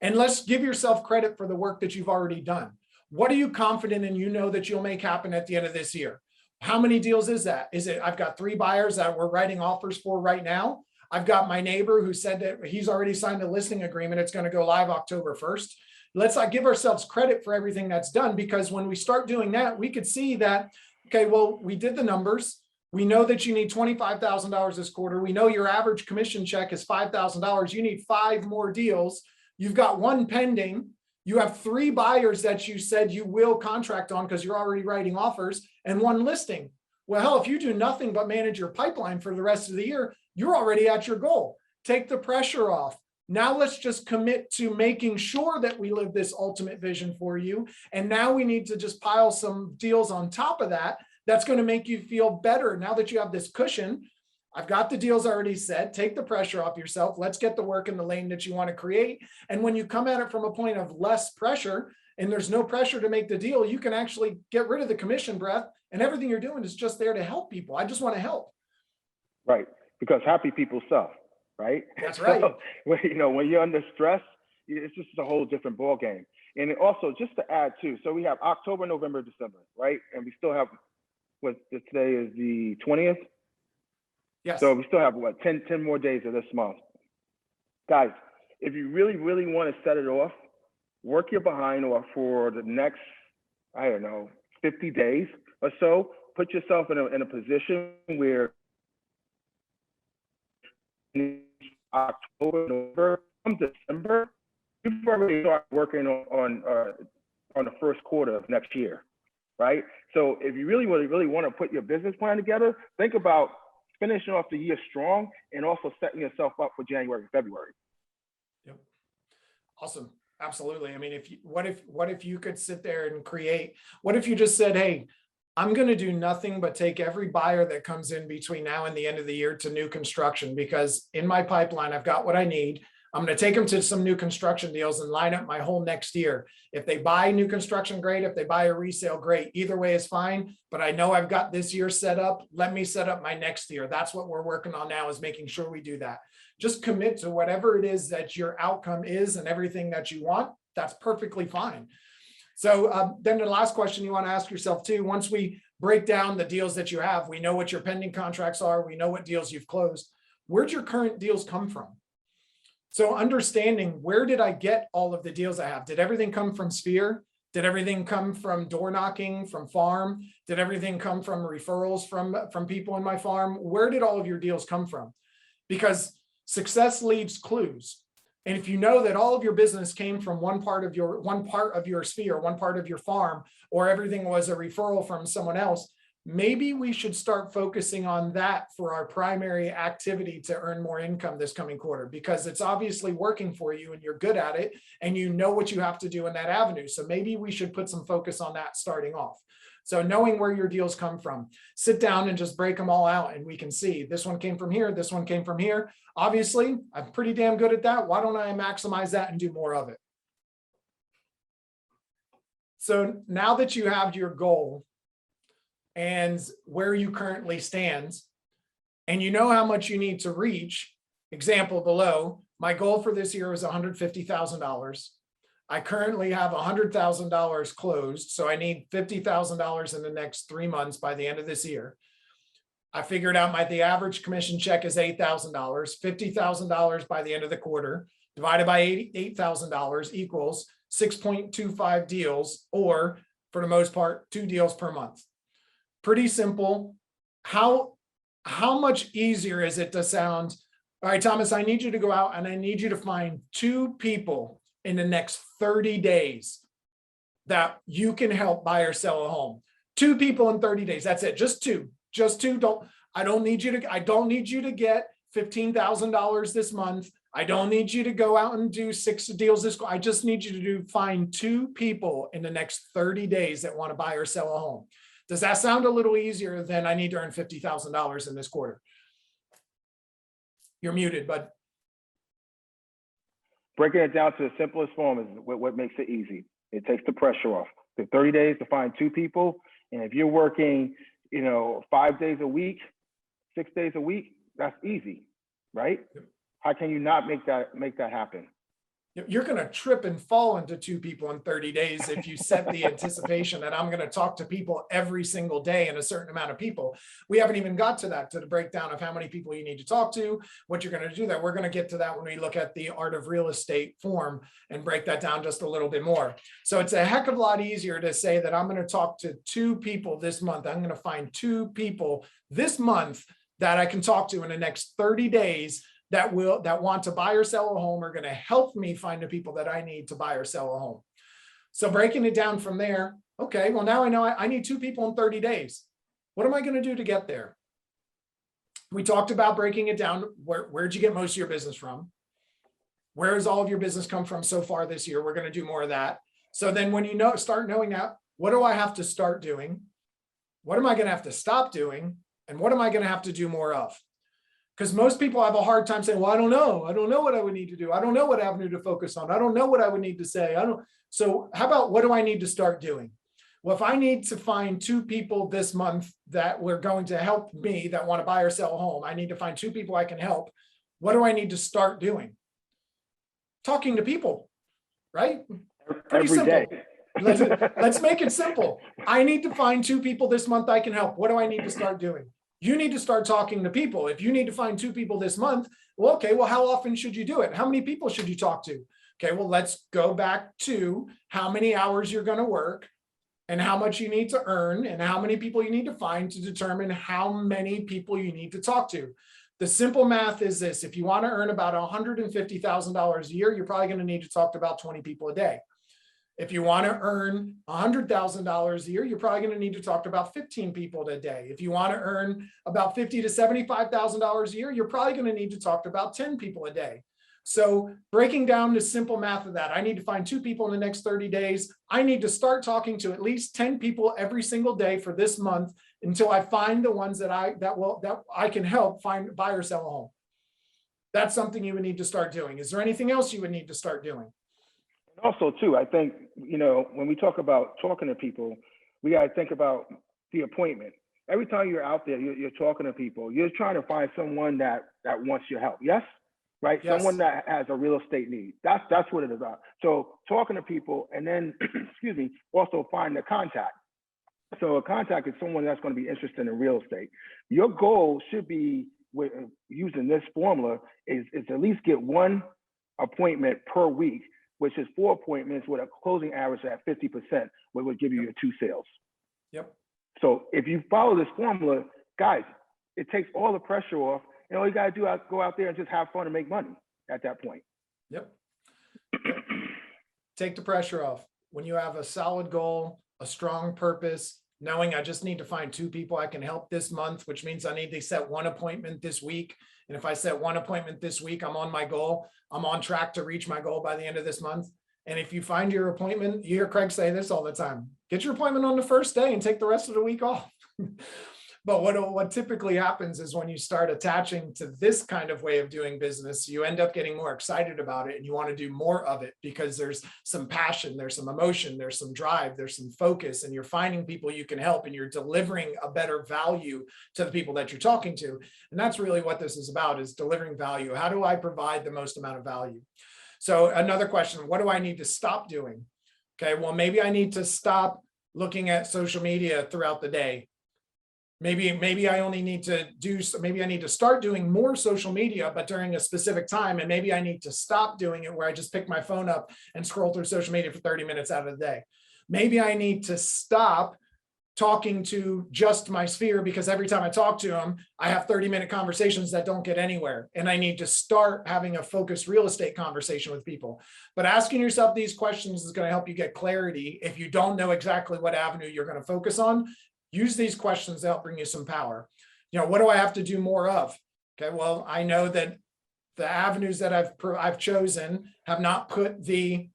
And let's give yourself credit for the work that you've already done. What are you confident in you know that you'll make happen at the end of this year? How many deals is that? Is it, I've got 3 buyers that we're writing offers for right now. I've got my neighbor who said that he's already signed a listing agreement. It's going to go live October 1st. Let's not give ourselves credit for everything that's done, because when we start doing that, we could see that, okay, well, we did the numbers. We know that you need $25,000 this quarter. We know your average commission check is $5,000. You need 5 more deals. You've got 1 pending. You have 3 buyers that you said you will contract on because you're already writing offers, and 1 listing. Well, hell, if you do nothing but manage your pipeline for the rest of the year, you're already at your goal. Take the pressure off. Now let's just commit to making sure that we live this ultimate vision for you. And now we need to just pile some deals on top of that. That's going to make you feel better. Now that you have this cushion, I've got the deals already set. Take the pressure off yourself. Let's get the work in the lane that you want to create. And when you come at it from a point of less pressure and there's no pressure to make the deal, you can actually get rid of the commission breath, and everything you're doing is just there to help people. I just want to help. Right. Because happy people sell, right? That's right. So, when you're under stress, it's just a whole different ball game. And also, just to add too, so we have October, November, December, right? And we still have, today is the 20th. Yes. So we still have 10 more days of this month. Guys, if you really, really want to set it off, work your behind off for the next, 50 days or so. Put yourself in a position where in October, November, come December, you've already started working on the first quarter of next year, right? So if you really want to put your business plan together, think about finishing off the year strong and also setting yourself up for January, February. Yep. Awesome. Absolutely. I mean, what if you could sit there and create, what if you just said, hey, I'm going to do nothing but take every buyer that comes in between now and the end of the year to new construction, because in my pipeline, I've got what I need. I'm going to take them to some new construction deals and line up my whole next year. If they buy new construction, great. If they buy a resale, great. Either way is fine. But I know I've got this year set up. Let me set up my next year. That's what we're working on now, is making sure we do that. Just commit to whatever it is that your outcome is and everything that you want. That's perfectly fine. So then the last question you want to ask yourself too, once we break down the deals that you have, we know what your pending contracts are. We know what deals you've closed. Where'd your current deals come from? So understanding, where did I get all of the deals I have? Did everything come from Sphere? Did everything come from door knocking, from farm? Did everything come from referrals from people in my farm? Where did all of your deals come from? Because success leaves clues. And if you know that all of your business came from one part of your sphere, one part of your farm, or everything was a referral from someone else, maybe we should start focusing on that for our primary activity to earn more income this coming quarter, because it's obviously working for you and you're good at it and you know what you have to do in that avenue. So maybe we should put some focus on that starting off. So knowing where your deals come from, sit down and just break them all out, and we can see this one came from here, this one came from here. Obviously, I'm pretty damn good at that. Why don't I maximize that and do more of it? So now that you have your goal and where you currently stand, and you know how much you need to reach, example below, My goal for this year is $150,000. I currently have $100,000 closed, so I need $50,000 in the next 3 months by the end of this year. I figured out the average commission check is $8,000, $50,000 by the end of the quarter, divided by $8,000 equals 6.25 deals, or for the most part, 2 deals per month. Pretty simple. How much easier is it to sound, all right, Thomas, I need you to go out and I need you to find 2 people in the next 30 days that you can help buy or sell a home. 2 people in 30 days. That's it. Just 2. Just 2. I don't need you to get $15,000 this month. I don't need you to go out and do 6 deals this. I just need you to find 2 people in the next 30 days that want to buy or sell a home. Does that sound a little easier than I need to earn $50,000 in this quarter? You're muted, bud. Breaking it down to the simplest form is what makes it easy. It takes the pressure off. The 30 days to find 2 people. And if you're working, 5 days a week, 6 days a week, that's easy, right? How can you not make that happen? You're going to trip and fall into 2 people in 30 days if you set the anticipation that I'm going to talk to people every single day and a certain amount of people. We haven't even got to that, to the breakdown of how many people you need to talk to, what you're going to do. That we're going to get to that when we look at the Art of Real Estate form and break that down just a little bit more. So it's a heck of a lot easier to say that I'm going to talk to 2 people this month. I'm going to find 2 people this month that I can talk to in the next 30 days that want to buy or sell a home, are going to help me find the people that I need to buy or sell a home. So breaking it down from there, okay, well, now I know I need 2 people in 30 days. What am I going to do to get there? We talked about breaking it down. Where'd you get most of your business from? Where has all of your business come from so far this year? We're going to do more of that. So then when you start knowing that, what do I have to start doing? What am I going to have to stop doing? And what am I going to have to do more of? Because most people have a hard time saying, well, I don't know what I would need to do. I don't know what avenue to focus on. I don't know what I would need to say. So how about, what do I need to start doing? Well, if I need to find 2 people this month that were going to help me that want to buy or sell a home, I need to find 2 people I can help. What do I need to start doing? Talking to people, right? Pretty Every simple. day. Let's make it simple. I need to find 2 people this month I can help. What do I need to start doing? You need to start talking to people. If you need to find 2 people this month, well, okay, well, how often should you do it? How many people should you talk to? Okay, well, let's go back to how many hours you're going to work and how much you need to earn and how many people you need to find to determine how many people you need to talk to. The simple math is this: if you want to earn about $150,000 a year, you're probably going to need to talk to about 20 people a day. If you want to earn $100,000 a year, you're probably going to need to talk to about 15 people a day. If you want to earn about $50,000 to $75,000 a year, you're probably going to need to talk to about 10 people a day. So breaking down the simple math of that, I need to find 2 people in the next 30 days. I need to start talking to at least 10 people every single day for this month until I find the ones that I can help find, buy or sell a home. That's something you would need to start doing. Is there anything else you would need to start doing? Also, too, I think, when we talk about talking to people, we got to think about the appointment. Every time you're out there, you're talking to people, you're trying to find someone that wants your help. Yes? Right? Yes. Someone that has a real estate need. That's what it is about. So talking to people, and then, excuse me, also find the contact. So a contact is someone that's going to be interested in real estate. Your goal should be, with using this formula, is at least get 1 appointment per week, which is 4 appointments with a closing average at 50%, which would give you your 2 sales. Yep. So if you follow this formula, guys, it takes all the pressure off. And all you got to do is go out there and just have fun and make money at that point. Yep. Take the pressure off. When you have a solid goal, a strong purpose, knowing I just need to find 2 people I can help this month, which means I need to set 1 appointment this week. And if I set 1 appointment this week, I'm on my goal. I'm on track to reach my goal by the end of this month. And if you find your appointment, you hear Craig say this all the time: get your appointment on the first day and take the rest of the week off. But what typically happens is when you start attaching to this kind of way of doing business, you end up getting more excited about it and you want to do more of it because there's some passion, there's some emotion, there's some drive, there's some focus, and you're finding people you can help and you're delivering a better value to the people that you're talking to. And that's really what this is about, is delivering value. How do I provide the most amount of value? So another question, what do I need to stop doing? Okay, well, maybe I need to stop looking at social media throughout the day. Maybe I only need to maybe I need to start doing more social media, but during a specific time. And maybe I need to stop doing it where I just pick my phone up and scroll through social media for 30 minutes out of the day. Maybe I need to stop talking to just my sphere, because every time I talk to them, I have 30-minute conversations that don't get anywhere. And I need to start having a focused real estate conversation with people. But asking yourself these questions is going to help you get clarity. If you don't know exactly what avenue you're going to focus on, use these questions to help bring you some power. What do I have to do more of? Okay, well, I know that the avenues that I've chosen have not put the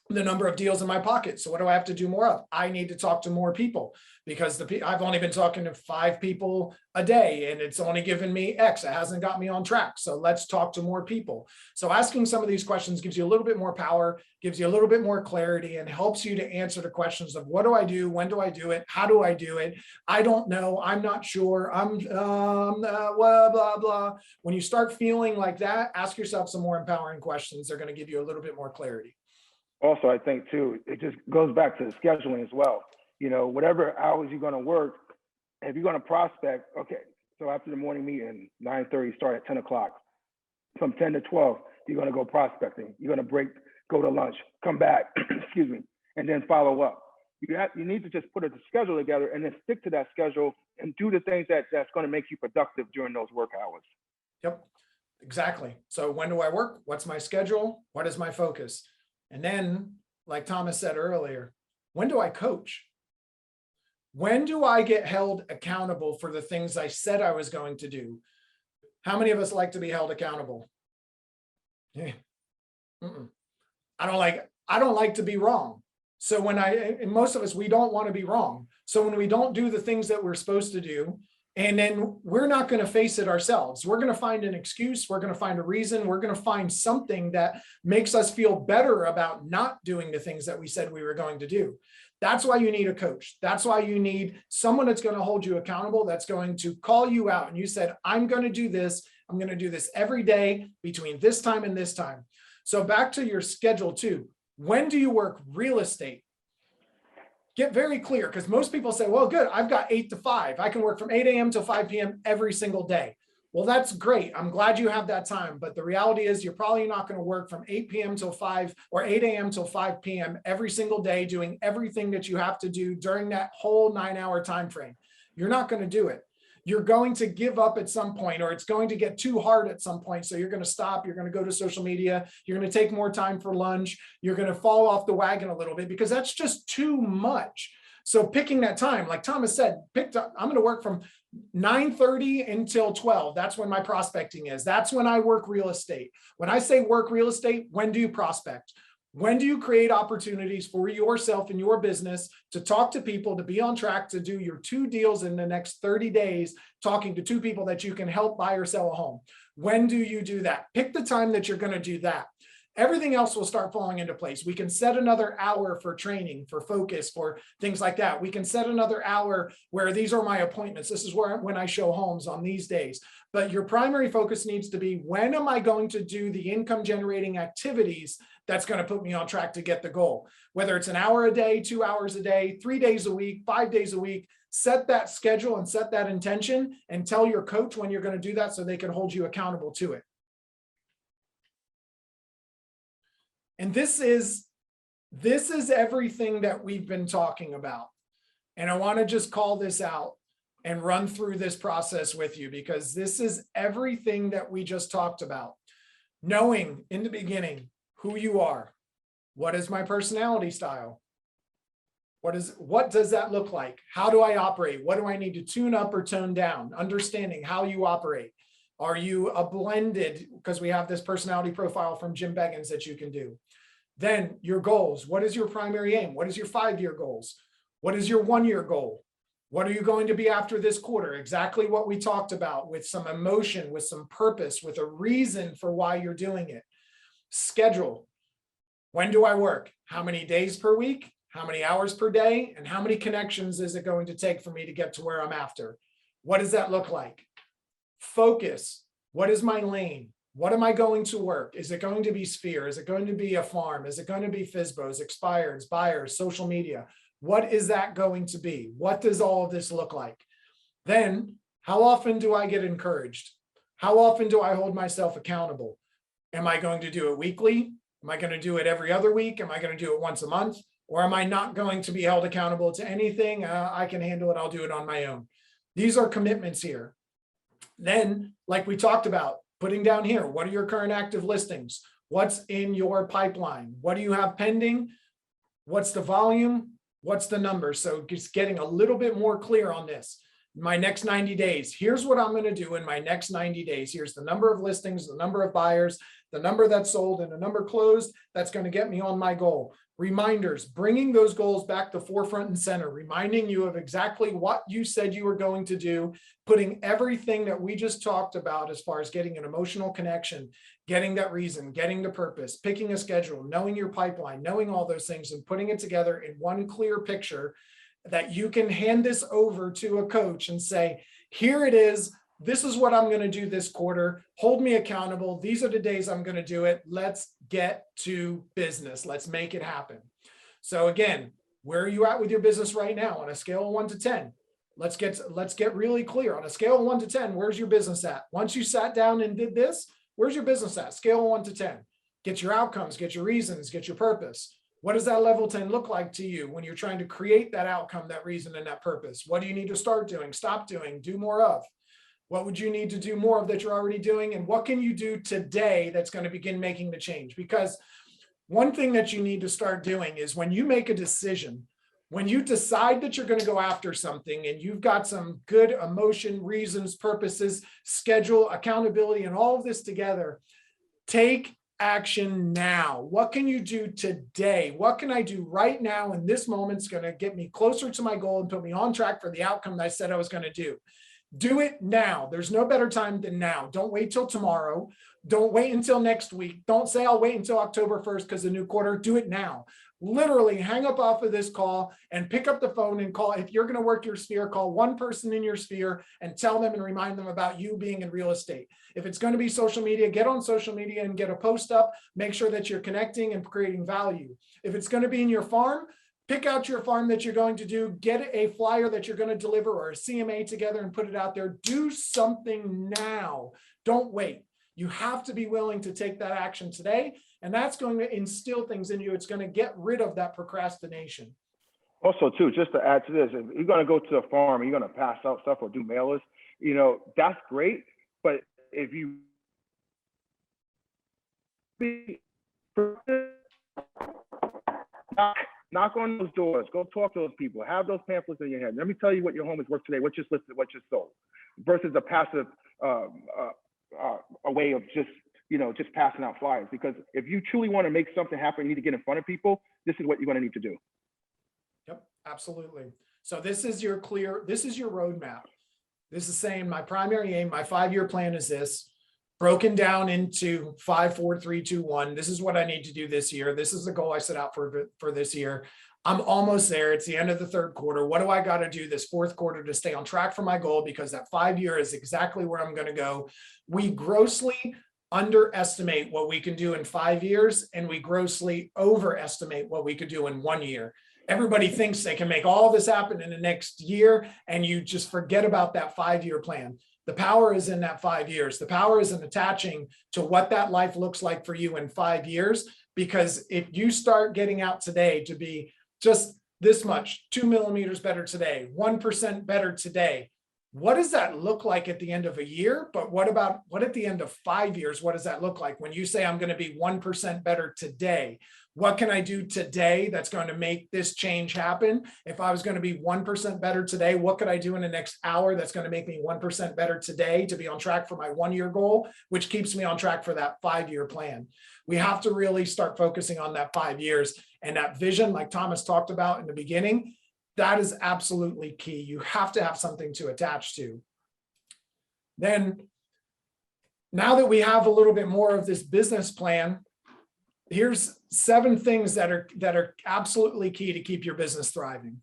number of deals in my pocket. So what do I have to do more of? I need to talk to more people, because I've only been talking to 5 people a day and it's only given me X. It hasn't got me on track. So let's talk to more people. So asking some of these questions gives you a little bit more power, gives you a little bit more clarity, and helps you to answer the questions of what do I do? When do I do it? How do I do it? I don't know. I'm not sure. Blah, blah, blah. When you start feeling like that, ask yourself some more empowering questions. They're going to give you a little bit more clarity. Also, I think too, it just goes back to the scheduling as well. Whatever hours you're going to work, if you're going to prospect, okay, so after the morning meeting, 9:30, start at 10 o'clock. From 10 to 12, you're going to go prospecting. You're going to break, go to lunch, come back, excuse me, and then follow up. You need to just put a schedule together and then stick to that schedule and do the things that's going to make you productive during those work hours. Yep, exactly. So when do I work? What's my schedule? What is my focus? And then, like Thomas said earlier, when do I coach? When do I get held accountable for the things I said I was going to do? How many of us like to be held accountable? Yeah. I don't like to be wrong. So and most of us, we don't want to be wrong. So when we don't do the things that we're supposed to do, and then we're not going to face it ourselves. We're going to find an excuse. We're going to find a reason. We're going to find something that makes us feel better about not doing the things that we said we were going to do. That's why you need a coach. That's why you need someone that's going to hold you accountable, that's going to call you out. And you said, I'm going to do this. I'm going to do this every day between this time and this time. So back to your schedule too. When do you work real estate? Get very clear, because most people say, well, good, I've got 8 to 5. I can work from 8 a.m. till 5 p.m. every single day. Well, that's great. I'm glad you have that time. But the reality is you're probably not going to work from 8 p.m. till 5 or 8 a.m. till 5 p.m. every single day, doing everything that you have to do during that whole 9-hour time frame. You're not going to do it. You're going to give up at some point, or it's going to get too hard at some point. So you're going to stop. You're going to go to social media. You're going to take more time for lunch. You're going to fall off the wagon a little bit, because that's just too much. So picking that time, like Thomas said, I'm going to work from 9:30 until 12. That's when my prospecting is. That's when I work real estate. When I say work real estate, when do you prospect? When do you create opportunities for yourself and your business to talk to people, to be on track to do your 2 deals in the next 30 days, talking to 2 people that you can help buy or sell a home? When do you do that? Pick the time that you're going to do that. Everything else will start falling into place. We can set another hour for training, for focus, for things like that. We can set another hour where these are my appointments. This is when I show homes on these days. But your primary focus needs to be, when am I going to do the income generating activities that's going to put me on track to get the goal? Whether it's an hour a day, 2 hours a day, 3 days a week, 5 days a week, set that schedule and set that intention, and tell your coach when you're going to do that so they can hold you accountable to it. And this is everything that we've been talking about. And I want to just call this out and run through this process with you, because this is everything that we just talked about. Knowing in the beginning who you are. What is my personality style? What does that look like? How do I operate? What do I need to tune up or tone down? Understanding how you operate. Are you a blended? Because we have this personality profile from Jim Beggins that you can do. Then your goals. What is your primary aim? What is your 5-year goals? What is your 1-year goal? What are you going to be after this quarter? Exactly what we talked about, with some emotion, with some purpose, with a reason for why you're doing it. Schedule. When do I work? How many days per week? How many hours per day? And how many connections is it going to take for me to get to where I'm after? What does that look like? Focus. What is my lane? What am I going to work? Is it going to be Sphere? Is it going to be a farm? Is it going to be FSBOs, expireds, buyers, social media? What is that going to be? What does all of this look like? Then, how often do I get encouraged? How often do I hold myself accountable? Am I going to do it weekly? Am I going to do it every other week? Am I going to do it once a month? Or am I not going to be held accountable to anything? I can handle it. I'll do it on my own. These are commitments here. Then, like we talked about, putting down here, what are your current active listings? What's in your pipeline? What do you have pending? What's the volume? What's the number? So just getting a little bit more clear on this. My next 90 days, here's what I'm going to do in my next 90 days. Here's the number of listings, the number of buyers, the number that's sold, and the number closed. That's going to get me on my goal. Reminders, bringing those goals back to forefront and center, reminding you of exactly what you said you were going to do, putting everything that we just talked about as far as getting an emotional connection, getting that reason, getting the purpose, picking a schedule, knowing your pipeline, knowing all those things, and putting it together in one clear picture that you can hand this over to a coach and say, here it is. This is what I'm going to do this quarter. Hold me accountable. These are the days I'm going to do it. Let's get to business. Let's make it happen. So again, where are you at with your business right now on a scale of 1 to 10? Let's get really clear. On a scale of 1 to 10, where's your business at? Once you sat down and did this, where's your business at? Scale of 1 to 10. Get your outcomes, get your reasons, get your purpose. What does that level 10 look like to you when you're trying to create that outcome, that reason, and that purpose? What do you need to start doing, stop doing, do more of? What would you need to do more of that you're already doing? And what can you do today that's going to begin making the change? Because one thing that you need to start doing is when you make a decision, when you decide that you're going to go after something and you've got some good emotion, reasons, purposes, schedule, accountability, and all of this together, take action now. What can you do today? What can I do right now in this moment is going to get me closer to my goal and put me on track for the outcome that I said I was going to do? Do it now. There's no better time than now. Don't wait till tomorrow. Don't wait until next week. Don't say I'll wait until October 1st because the new quarter. Do it now. Literally hang up off of this call and pick up the phone and call. If you're going to work your sphere, call one person in your sphere and tell them and remind them about you being in real estate. If it's going to be social media, get on social media and get a post up. Make sure that you're connecting and creating value. If it's going to be in your farm, pick out your farm that you're going to do, get a flyer that you're going to deliver or a CMA together and put it out there. Do something now. Don't wait. You have to be willing to take that action today. And that's going to instill things in you. It's going to get rid of that procrastination. Also, too, just to add to this, if you're going to go to a farm and you're going to pass out stuff or do mailers, that's great. But if you knock on those doors, go talk to those people, have those pamphlets in your head. Let me tell you what your home is worth today, what just listed, what just sold, versus a passive a way of just passing out flyers. Because if you truly want to make something happen, you need to get in front of people. This is what you're going to need to do. Yep, absolutely. So this is your roadmap. This is saying my primary aim, my 5-year plan is this, broken down into 5, 4, 3, 2, 1. This is what I need to do this year. This is the goal I set out for this year. I'm almost there. It's the end of the 3rd quarter. What do I got to do this 4th quarter to stay on track for my goal? Because that 5-year is exactly where I'm going to go. We grossly underestimate what we can do in 5 years, and we grossly overestimate what we could do in 1 year. Everybody thinks they can make all this happen in the next year, and you just forget about that 5-year plan. The power is in that 5 years. The power is in attaching to what that life looks like for you in 5 years. Because if you start getting out today to be just this much, 2 millimeters better today, 1% better today, what does that look like at the end of a year? But what at the end of 5 years? What does that look like? When you say I'm going to be 1% better today, what can I do today that's going to make this change happen? If I was going to be 1% better today, what could I do in the next hour that's going to make me 1% better today to be on track for my 1-year goal, which keeps me on track for that 5-year plan? We have to really start focusing on that 5 years and that vision, like Thomas talked about in the beginning. That is absolutely key. You have to have something to attach to. Then, now that we have a little bit more of this business plan, here's 7 things that are absolutely key to keep your business thriving.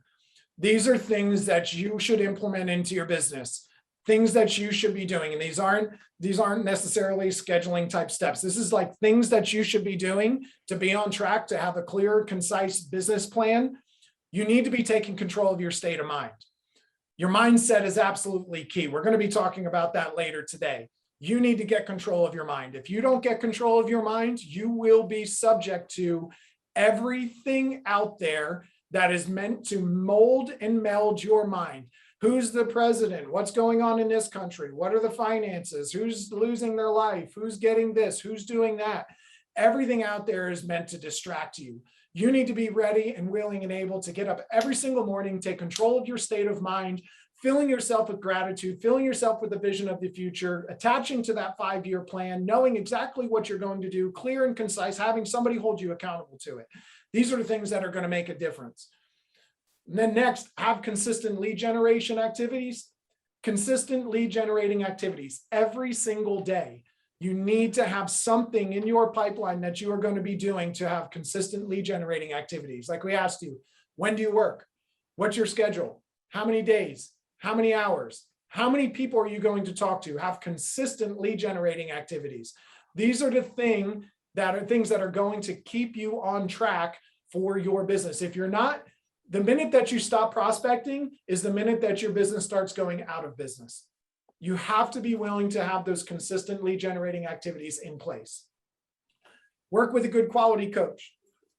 These are things that you should implement into your business, things that you should be doing. And these aren't necessarily scheduling type steps. This is like things that you should be doing to be on track, to have a clear, concise business plan. You need to be taking control of your state of mind. Your mindset is absolutely key. We're going to be talking about that later today. You need to get control of your mind. If you don't get control of your mind, you will be subject to everything out there that is meant to mold and meld your mind. Who's the president? What's going on in this country? What are the finances? Who's losing their life? Who's getting this? Who's doing that? Everything out there is meant to distract you. You need to be ready and willing and able to get up every single morning, take control of your state of mind, filling yourself with gratitude, filling yourself with a vision of the future, attaching to that 5-year plan, knowing exactly what you're going to do, clear and concise, having somebody hold you accountable to it. These are the things that are going to make a difference. And then next, have consistent lead generation activities. Consistent lead generating activities every single day. You need to have something in your pipeline that you are going to be doing to have consistent lead generating activities. Like we asked you, when do you work? What's your schedule? How many days? How many hours? How many people are you going to talk to? Have consistent lead generating activities. These are the things that are going to keep you on track for your business. If you're not, the minute that you stop prospecting is the minute that your business starts going out of business. You have to be willing to have those consistent lead generating activities in place. Work with a good quality coach.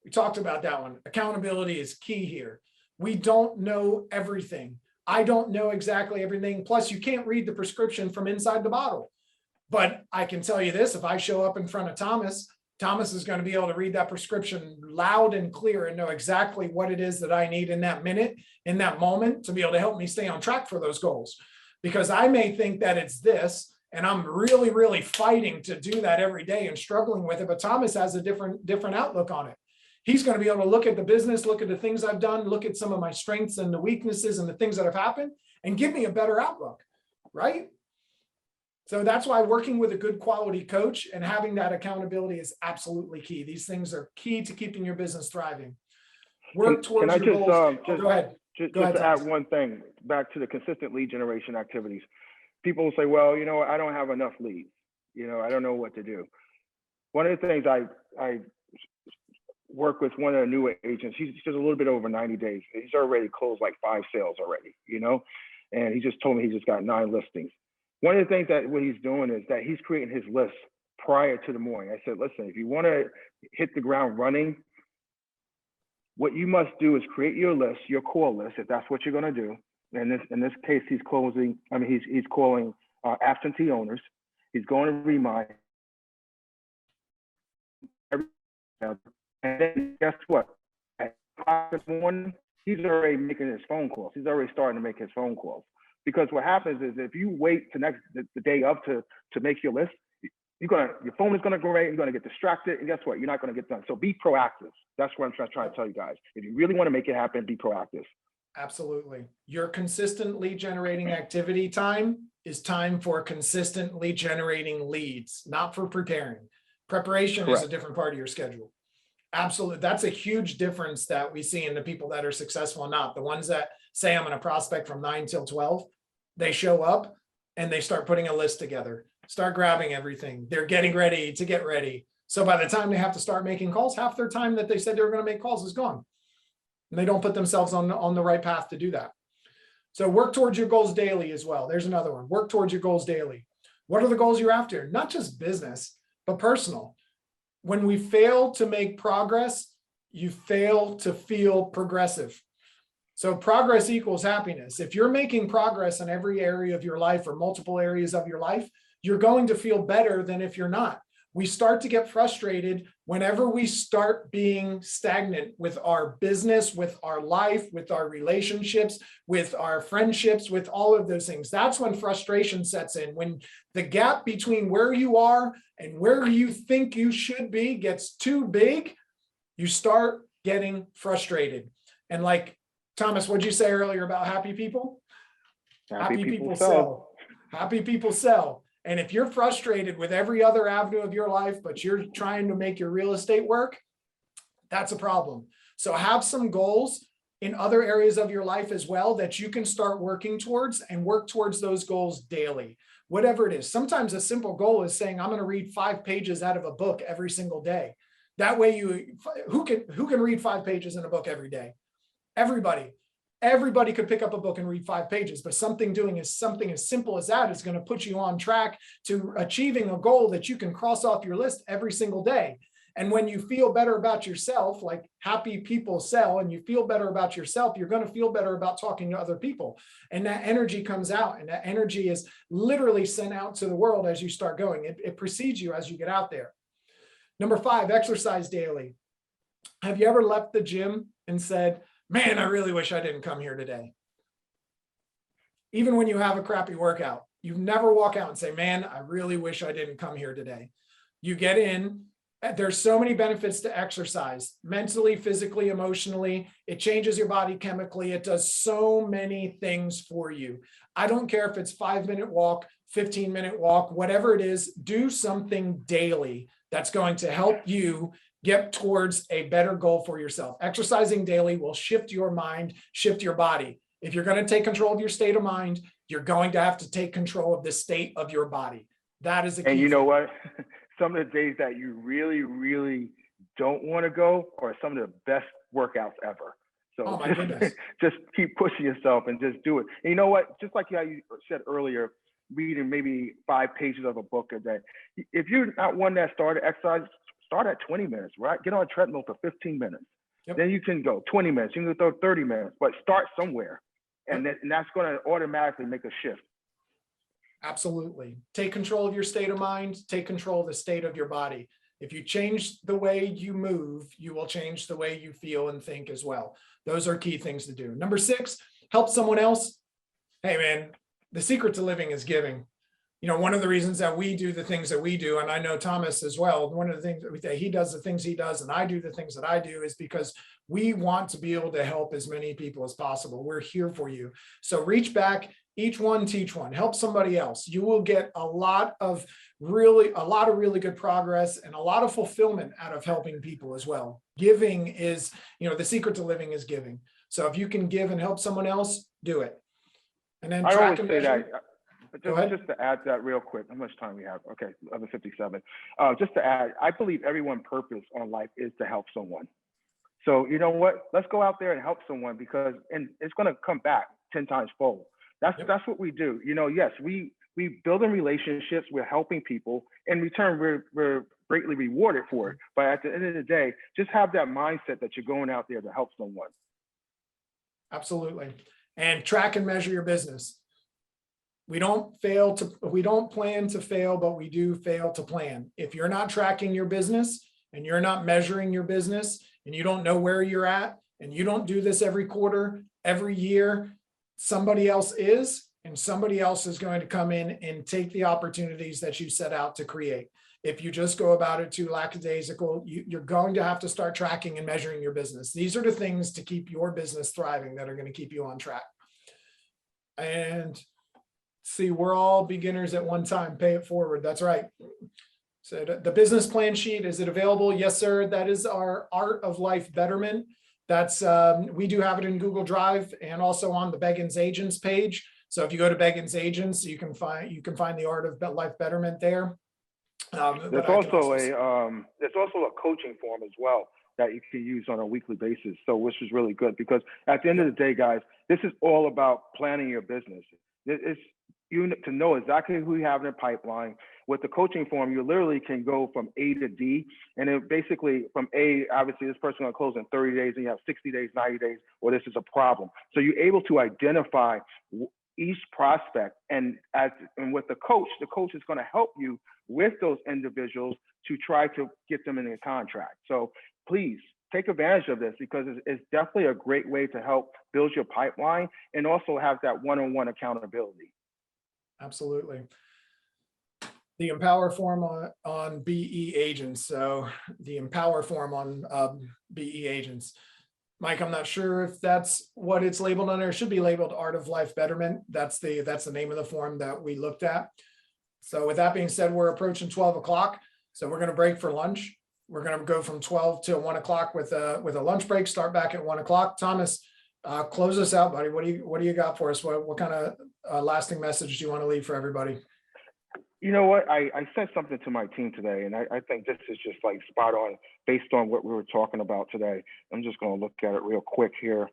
We talked about that one. Accountability is key here. We don't know everything. I don't know exactly everything. Plus, you can't read the prescription from inside the bottle. But I can tell you this, if I show up in front of Thomas, Thomas is going to be able to read that prescription loud and clear and know exactly what it is that I need in that minute, in that moment, to be able to help me stay on track for those goals. Because I may think that it's this, and I'm really, really fighting to do that every day and struggling with it, but Thomas has a different outlook on it. He's going to be able to look at the business, look at the things I've done, look at some of my strengths and the weaknesses and the things that have happened, and give me a better outlook, right? So that's why working with a good quality coach and having that accountability is absolutely key. These things are key to keeping your business thriving. Work towards your goals. Go ahead. Just to add one thing back to the consistent lead generation activities. People will say, well, you know, I don't have enough leads. You know, I don't know what to do. One of the things I work with one of the newer agents, he's just a little bit over 90 days. He's already closed like 5 sales already, you know, and he just told me he just got 9 listings. One of the things that what he's doing is that he's creating his list prior to the morning. I said, listen, if you want to hit the ground running, what you must do is create your list, your call list, if that's what you're going to do. And in this case, he's calling absentee owners. He's going to remind everyone. And then guess what? At 5 in the morning, he's already making his phone calls. He's already starting to make his phone calls. Because what happens is if you wait to the day up to make your list, your phone is going to go right. You're going to get distracted, and guess what? You're not going to get done. So be proactive. That's what I'm trying to tell you guys. If you really want to make it happen, be proactive. Absolutely. Your consistent lead generating activity time is time for consistently generating leads, not for preparing. Preparation Correct. Is a different part of your schedule. Absolutely. That's a huge difference that we see in the people that are successful and not. The ones that say I'm going to prospect from 9 till 12, they show up and they start putting a list together, start grabbing everything. They're getting ready to get ready. So by the time they have to start making calls, half their time that they said they were going to make calls is gone. And they don't put themselves on the right path to do that. So work towards your goals daily as well. There's another one. Work towards your goals daily. What are the goals you're after? Not just business, but personal. When we fail to make progress, you fail to feel progressive. So progress equals happiness. If you're making progress in every area of your life or multiple areas of your life, you're going to feel better than if you're not. We start to get frustrated whenever we start being stagnant with our business, with our life, with our relationships, with our friendships, with all of those things. That's when frustration sets in. When the gap between where you are and where you think you should be gets too big, you start getting frustrated. And like Thomas, what'd you say earlier about happy people? Happy people sell. Happy people sell. And if you're frustrated with every other avenue of your life, but you're trying to make your real estate work, that's a problem. So have some goals in other areas of your life as well that you can start working towards, and work towards those goals daily, whatever it is. Sometimes a simple goal is saying, I'm going to read 5 pages out of a book every single day. That way who can read 5 pages in a book every day? Everybody could pick up a book and read 5 pages, but something as simple as that is going to put you on track to achieving a goal that you can cross off your list every single day. And when you feel better about yourself, like happy people sell, and you feel better about yourself, you're going to feel better about talking to other people. And that energy comes out, and that energy is literally sent out to the world as you start going. It precedes you as you get out there. Number 5, exercise daily. Have you ever left the gym and said, man, I really wish I didn't come here today? Even when you have a crappy workout, you never walk out and say, man, I really wish I didn't come here today. You get in. There's so many benefits to exercise, mentally, physically, emotionally. It changes your body chemically. It does so many things for you. I don't care if it's 5-minute walk, 15-minute walk, whatever it is, do something daily that's going to help you get towards a better goal for yourself. Exercising daily will shift your mind, shift your body. If you're going to take control of your state of mind, you're going to have to take control of the state of your body. That is a key. And you know what? Some of the days that you really, really don't want to go are some of the best workouts ever. So oh my goodness. Just keep pushing yourself and just do it. And you know what? Just like how you said earlier, reading maybe 5 pages of a book a day. If you're not one that started exercise, start at 20 minutes, right? Get on a treadmill for 15 minutes. Yep. Then you can go 20 minutes. You can go 30 minutes, but start somewhere. And, and that's going to automatically make a shift. Absolutely. Take control of your state of mind, take control of the state of your body. If you change the way you move, you will change the way you feel and think as well. Those are key things to do. Number 6, help someone else. Hey man, the secret to living is giving. You know, one of the reasons that we do the things that we do, and I know Thomas as well, one of the things that he does the things he does, and I do the things that I do, is because we want to be able to help as many people as possible. We're here for you. So reach back, each one, teach one, help somebody else. You will get a lot of really good progress and a lot of fulfillment out of helping people as well. Giving is, you know, the secret to living is giving. So if you can give and help someone else, do it. And then I track always and say measure. just to add that real quick, how much time we have? Okay, 11:57. Just to add, I believe everyone's purpose on life is to help someone. So you know what? Let's go out there and help someone, because and it's going to come back 10 times fold. That's what we do. You know, yes, we building relationships, we're helping people. In return, we're greatly rewarded for it. But at the end of the day, just have that mindset that you're going out there to help someone. Absolutely. And track and measure your business. We don't plan to fail, but we do fail to plan. If you're not tracking your business and you're not measuring your business and you don't know where you're at, and you don't do this every quarter, every year, somebody else is, and somebody else is going to come in and take the opportunities that you set out to create. If you just go about it too lackadaisical, you're going to have to start tracking and measuring your business. These are the things to keep your business thriving that are going to keep you on track. And see, we're all beginners at one time. Pay it forward. That's right. So the business plan sheet, is it available? Yes, sir. That is our Art of Life Betterment. That's we do have it in Google Drive and also on the Beggins Agents page. So if you go to Beggins Agents, you can find the Art of Life Betterment there. There's also a coaching form as well that you can use on a weekly basis. So which is really good, because at the end of the day, guys, this is all about planning your business. It's you to know exactly who you have in the pipeline. With the coaching form, you literally can go from A to D, and it basically from A, obviously this person going to close in 30 days, and you have 60 days, 90 days, or this is a problem. So you're able to identify each prospect, and with the coach is going to help you with those individuals to try to get them in a contract. So please take advantage of this, because it's definitely a great way to help build your pipeline and also have that one-on-one accountability. Absolutely. The Empower form on BE Agents. So the Empower form on BE Agents. Mike, I'm not sure if that's what it's labeled under. It should be labeled Art of Life Betterment. That's the name of the form that we looked at. So with that being said, we're approaching 12 o'clock. So we're going to break for lunch. We're going to go from 12 to 1 o'clock with a lunch break, start back at 1 o'clock. Thomas, close us out, buddy. What do you got for us? What kind of lasting message do you want to leave for everybody? You know what? I said something to my team today, and I think this is just like spot on based on what we were talking about today. I'm just going to look at it real quick here.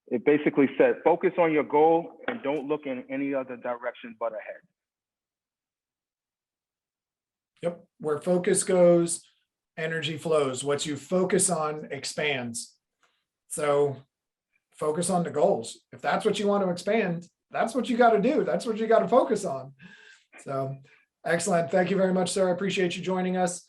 It basically said, focus on your goal and don't look in any other direction but ahead. Yep. Where focus goes, energy flows. What you focus on expands. So focus on the goals. If that's what you want to expand, that's what you got to do. That's what you got to focus on. So excellent. Thank you very much, sir. I appreciate you joining us.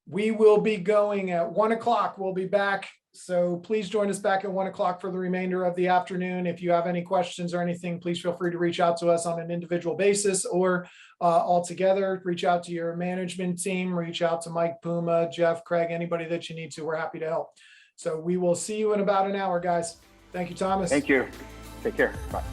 We will be going at 1 o'clock. We'll be back. So please join us back at 1 o'clock for the remainder of the afternoon. If you have any questions or anything, please feel free to reach out to us on an individual basis or all together. Reach out to your management team, reach out to Mike Puma, Jeff, Craig, anybody that you need to. We're happy to help. So we will see you in about an hour, guys. Thank you, Thomas. Thank you. Take care. Bye.